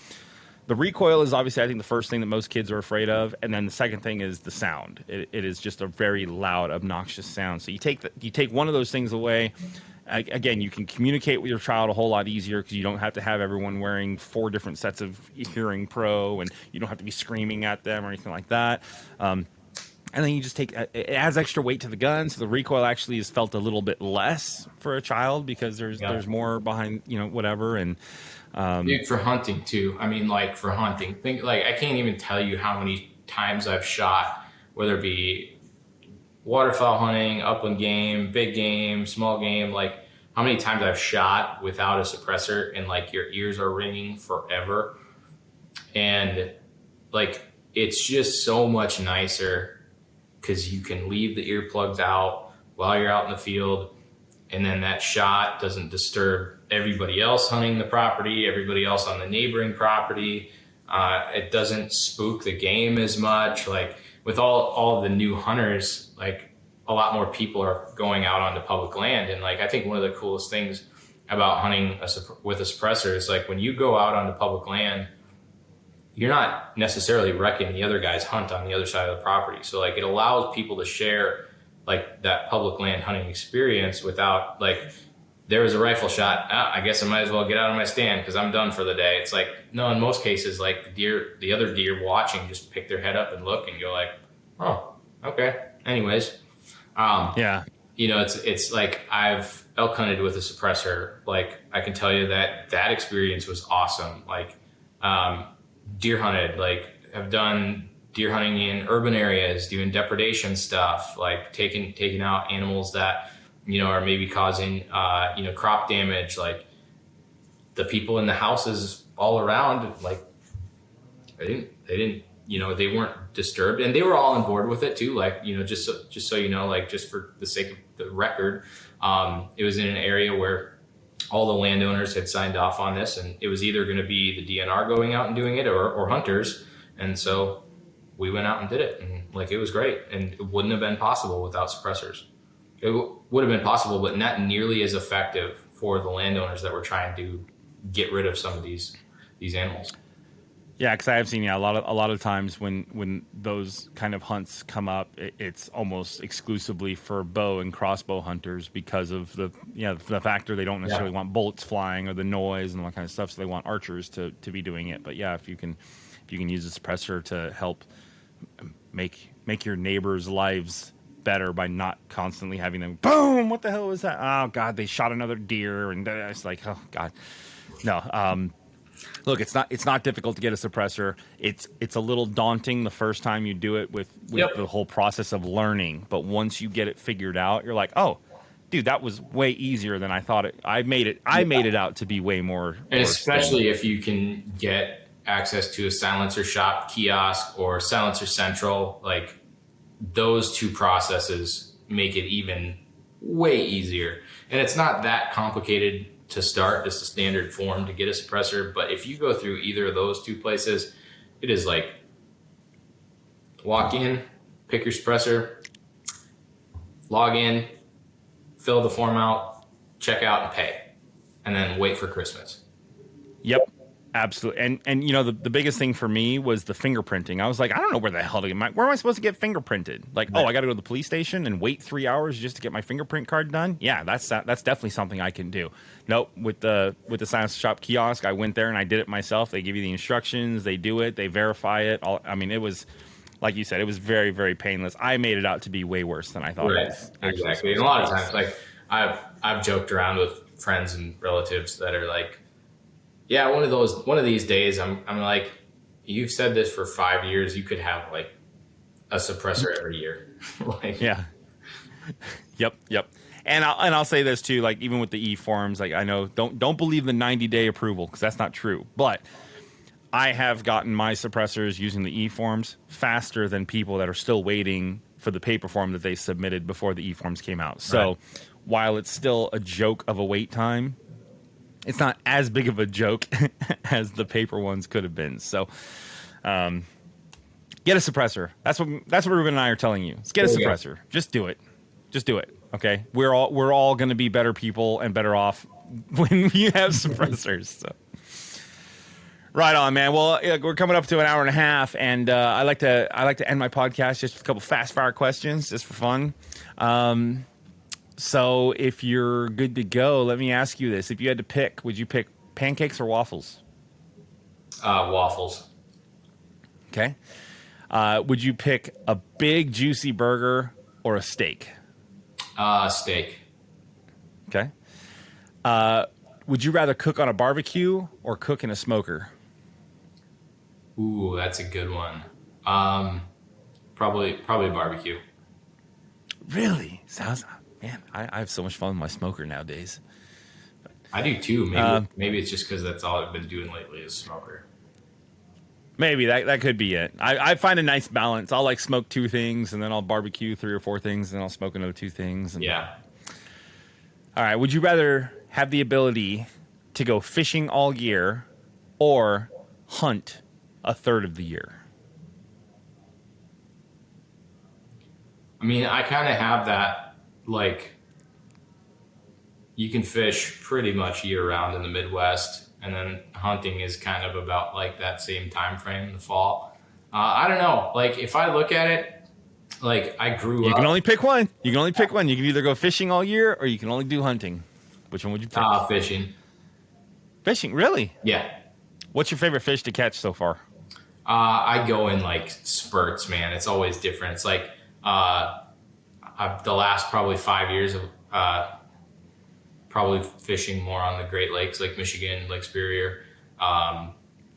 the recoil is obviously, I think, the first thing that most kids are afraid of, and then the second thing is the sound. It is just a very loud, obnoxious sound. So you take one of those things away. Again, you can communicate with your child a whole lot easier because you don't have to have everyone wearing 4 different sets of hearing pro, and you don't have to be screaming at them or anything like that. And then you just it adds extra weight to the gun, so the recoil actually is felt a little bit less for a child because there's more behind, whatever. And Big for hunting too. I mean, like for hunting, I can't even tell you how many times I've shot, whether it be waterfowl hunting, upland game, big game, small game, like how many times I've shot without a suppressor and like your ears are ringing forever. And like, it's just so much nicer because you can leave the earplugs out while you're out in the field. And then that shot doesn't disturb everybody else hunting the property, everybody else on the neighboring property. It doesn't spook the game as much. Like with all the new hunters, like a lot more people are going out onto public land. And like, I think one of the coolest things about hunting with a suppressor is like when you go out onto public land, you're not necessarily wrecking the other guy's hunt on the other side of the property. So like it allows people to share like that public land hunting experience without like, there was a rifle shot. I guess I might as well get out of my stand because I'm done for the day. It's like, no, in most cases, like the other deer watching just pick their head up and look and go like, oh, okay. Anyways. yeah, it's like I've elk hunted with a suppressor. Like I can tell you that experience was awesome. Like, deer hunted, like have done deer hunting in urban areas, doing depredation stuff, like taking out animals that, are maybe causing, crop damage. Like the people in the houses all around, like they didn't, they weren't disturbed and they were all on board with it too. Like, just so you know, like just for the sake of the record, it was in an area where all the landowners had signed off on this and it was either going to be the DNR going out and doing it or hunters. And so we went out and did it and like, it was great. And it wouldn't have been possible without suppressors. It would have been possible, but not nearly as effective for the landowners that were trying to get rid of some of these animals. Yeah, because I have seen a lot of times when those kind of hunts come up, it's almost exclusively for bow and crossbow hunters because of the factor they don't necessarily want bullets flying or the noise and all that kind of stuff. So they want archers to be doing it. But yeah, if you can use a suppressor to help make your neighbors' lives better by not constantly having them boom, what the hell was that? Oh God, they shot another deer, and it's like, oh God, no. Look, it's not difficult to get a suppressor. It's a little daunting the first time you do it with the whole process of learning. But once you get it figured out, you're like, oh, dude, that was way easier than I thought it. I made it out to be way more. And especially if you can get access to a silencer shop kiosk or silencer central, like those two processes make it even way easier. And it's not that complicated to start, just a standard form to get a suppressor. But if you go through either of those two places, it is like walk in, pick your suppressor, log in, fill the form out, check out and pay, and then wait for Christmas. Yep. Absolutely. And the biggest thing for me was the fingerprinting. I was like, I don't know where the hell where am I supposed to get fingerprinted? Like, oh, I got to go to the police station and wait 3 hours just to get my fingerprint card done? Yeah, that's definitely something I can do. Nope, with the Science Shop kiosk, I went there and I did it myself. They give you the instructions, they do it, they verify it. It was, like you said, it was very, very painless. I made it out to be way worse than I thought it was. Exactly. And a lot of times, like I've joked around with friends and relatives that are like, yeah, one of these days, I'm like, you've said this for 5 years. You could have like a suppressor every year. Like, yeah. Yep. And I'll say this too, like even with the e-forms, like I know don't believe the 90-day approval because that's not true. But I have gotten my suppressors using the e-forms faster than people that are still waiting for the paper form that they submitted before the e-forms came out. So while it's still a joke of a wait time, it's not as big of a joke as the paper ones could have been. So get a suppressor. That's what Reuben and I are telling you. Get a suppressor. Just do it. Just do it. Okay? We're all going to be better people and better off when you have suppressors. So. Right on, man. Well, we're coming up to an hour and a half, and I like to end my podcast just with a couple fast fire questions, just for fun. So, if you're good to go, let me ask you this: if you had to pick, would you pick pancakes or waffles? Waffles. Okay. Would you pick a big juicy burger or a steak? Steak. Okay. Would you rather cook on a barbecue or cook in a smoker? Ooh, that's a good one. Probably barbecue. Really? Sounds, man, I have so much fun with my smoker nowadays. I do too. Maybe it's just because that's all I've been doing lately is smoker. Maybe that could be it. I find a nice balance. I'll like smoke 2 things, and then I'll barbecue 3 or 4 things, and then I'll smoke another 2 things. And... yeah. All right. Would you rather have the ability to go fishing all year or hunt a third of the year? I mean, I kind of have that, like, you can fish pretty much year round in the Midwest, and then hunting is kind of about like that same time frame in the fall. I don't know. Like, if I look at it, like, I grew up. You can only pick one. You can only pick one. You can either go fishing all year or you can only do hunting. Which one would you pick? Fishing. Fishing? Really? Yeah. What's your favorite fish to catch so far? I go in like spurts, man. It's always different. It's like the last probably 5 years of probably fishing more on the Great Lakes, like Michigan, Lake Superior,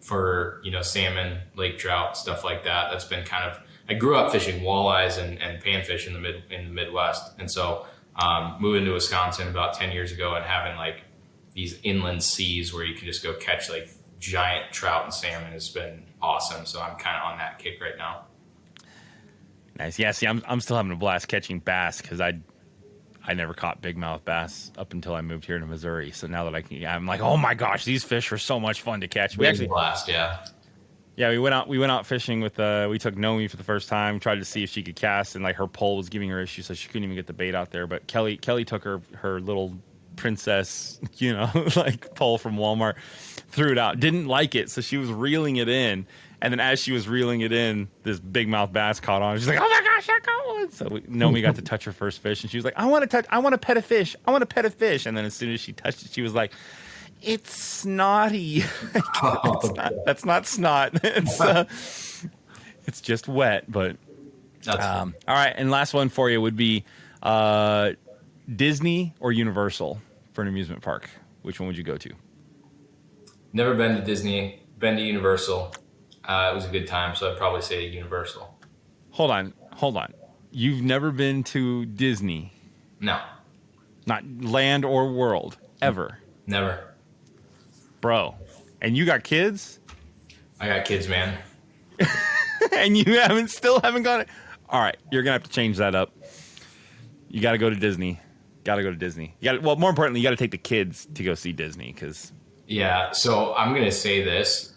for, salmon, lake trout, stuff like that. That's been kind of, I grew up fishing walleyes and panfish in the Midwest. And so moving to Wisconsin about 10 years ago and having like these inland seas where you can just go catch like giant trout and salmon has been awesome. So I'm kind of on that kick right now. Nice. Yeah, see, I'm still having a blast catching bass because I never caught big mouth bass up until I moved here to Missouri. So now that I'm like, oh my gosh, these fish are so much fun to catch. We actually blast, yeah. Yeah, we went out fishing with we took Nomi for the first time, tried to see if she could cast, and like her pole was giving her issues, so she couldn't even get the bait out there. But Kelly took her little princess, like pole from Walmart, threw it out, didn't like it, so she was reeling it in. And then as she was reeling it in, this big mouth bass caught on. She's like, "Oh my gosh, I got one!" So Nomi got to touch her first fish, and she was like, I want to pet a fish. And then as soon as she touched it, she was like, "It's snotty." That's not snot. It's just wet. But all right. And last one for you would be Disney or Universal for an amusement park. Which one would you go to? Never been to Disney. Been to Universal. It was a good time, so I'd probably say Universal. Hold on. You've never been to Disney? No. Not land or world ever? Never. Bro, and you got kids? I got kids, man. And you still haven't got it? All right, you're going to have to change that up. You got to go to Disney. Well, more importantly, you got to take the kids to go see Disney because... Yeah, so I'm going to say this.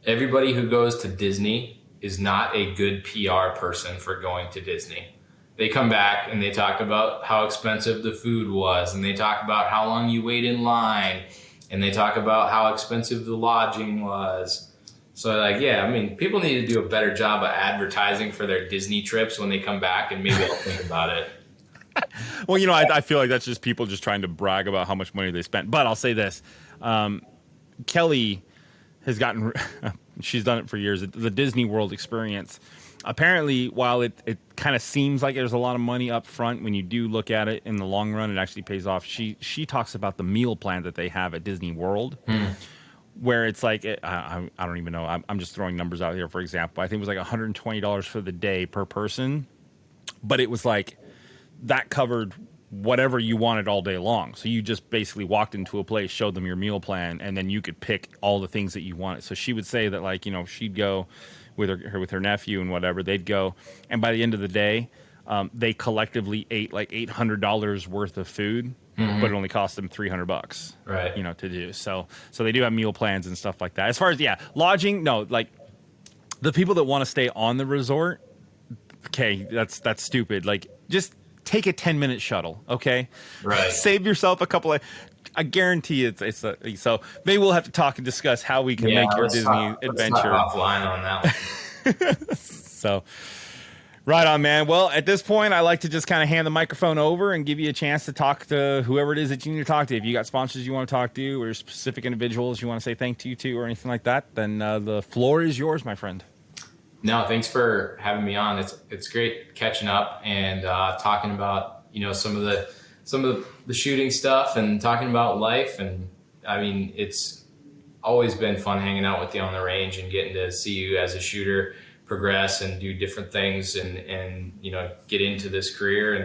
Everybody who goes to Disney is not a good PR person for going to Disney. They come back and they talk about how expensive the food was, and they talk about how long you wait in line, and they talk about how expensive the lodging was. So like, yeah, I mean, people need to do a better job of advertising for their Disney trips when they come back, and maybe I'll think about it. Well, I feel like that's just people just trying to brag about how much money they spent. But I'll say this. Kelly has gotten, she's done it for years, the Disney World experience. Apparently, while it kind of seems like there's a lot of money up front, when you do look at it in the long run, it actually pays off. She talks about the meal plan that they have at Disney World, where it's like, I don't even know, I'm just throwing numbers out here. For example, I think it was like $120 for the day per person, but it was like, that covered whatever you wanted all day long. So you just basically walked into a place, showed them your meal plan, and then you could pick all the things that you wanted. So she would say that, like, she'd go with her nephew and whatever. They'd go, and by the end of the day, they collectively ate like $800 worth of food, but it only cost them $300, Right. to do. So they do have meal plans and stuff like that. As far as lodging, no, like the people that want to stay on the resort, okay, that's stupid. Like just take a 10-minute shuttle, okay? Right. Save yourself a couple of. I guarantee so maybe we'll have to talk and discuss how we can make your Disney adventure let's talk offline on that one. So. Right on, man. Well, at this point, I like to just kind of hand the microphone over and give you a chance to talk to whoever it is that you need to talk to. If you got sponsors you want to talk to or specific individuals you want to say thank you to or anything like that, then the floor is yours, my friend. No, thanks for having me on. It's great catching up and talking about some of the shooting stuff and talking about life. And I mean, it's always been fun hanging out with you on the range and getting to see you as a shooter progress and do different things and get into this career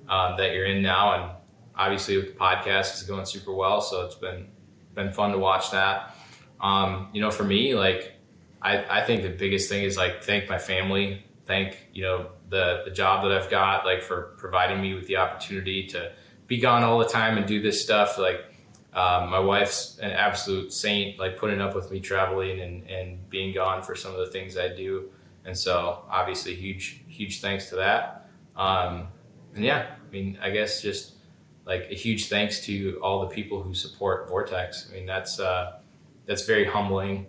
and that you're in now. And obviously with the podcast, it's going super well. So it's been fun to watch that. For me, like, I think the biggest thing is like, thank my family, thank, the job that I've got, like for providing me with the opportunity to be gone all the time and do this stuff. Like, my wife's an absolute saint, like putting up with me traveling and being gone for some of the things I do. And so obviously huge thanks to that. And yeah, I mean, I guess just like a huge thanks to all the people who support Vortex. I mean, that's very humbling,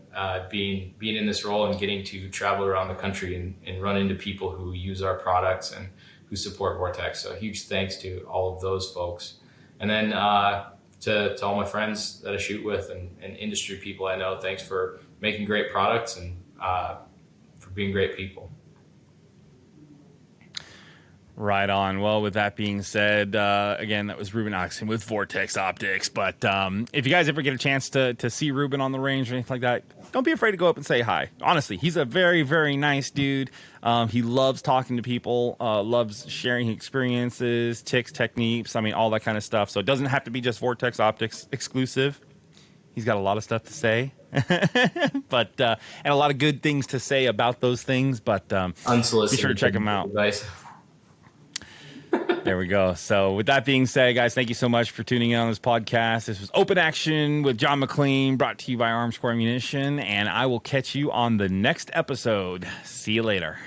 being in this role and getting to travel around the country and run into people who use our products and who support Vortex. So huge thanks to all of those folks. And then to all my friends that I shoot with and industry people I know, thanks for making great products and for being great people. Right on. Well, with that being said, again, that was Reuben Aleckson with Vortex Optics. But if you guys ever get a chance to see Reuben on the range or anything like that, don't be afraid to go up and say hi. Honestly, he's a very, very nice dude. He loves talking to people, loves sharing experiences, tips, techniques, I mean, all that kind of stuff. So it doesn't have to be just Vortex Optics exclusive. He's got a lot of stuff to say, but and a lot of good things to say about those things. But be sure to check him out. Advice. There we go. So with that being said, guys, thank you so much for tuning in on this podcast. This was Open Action with John McClain, brought to you by Armscor Ammunition, and I will catch you on the next episode. See you later.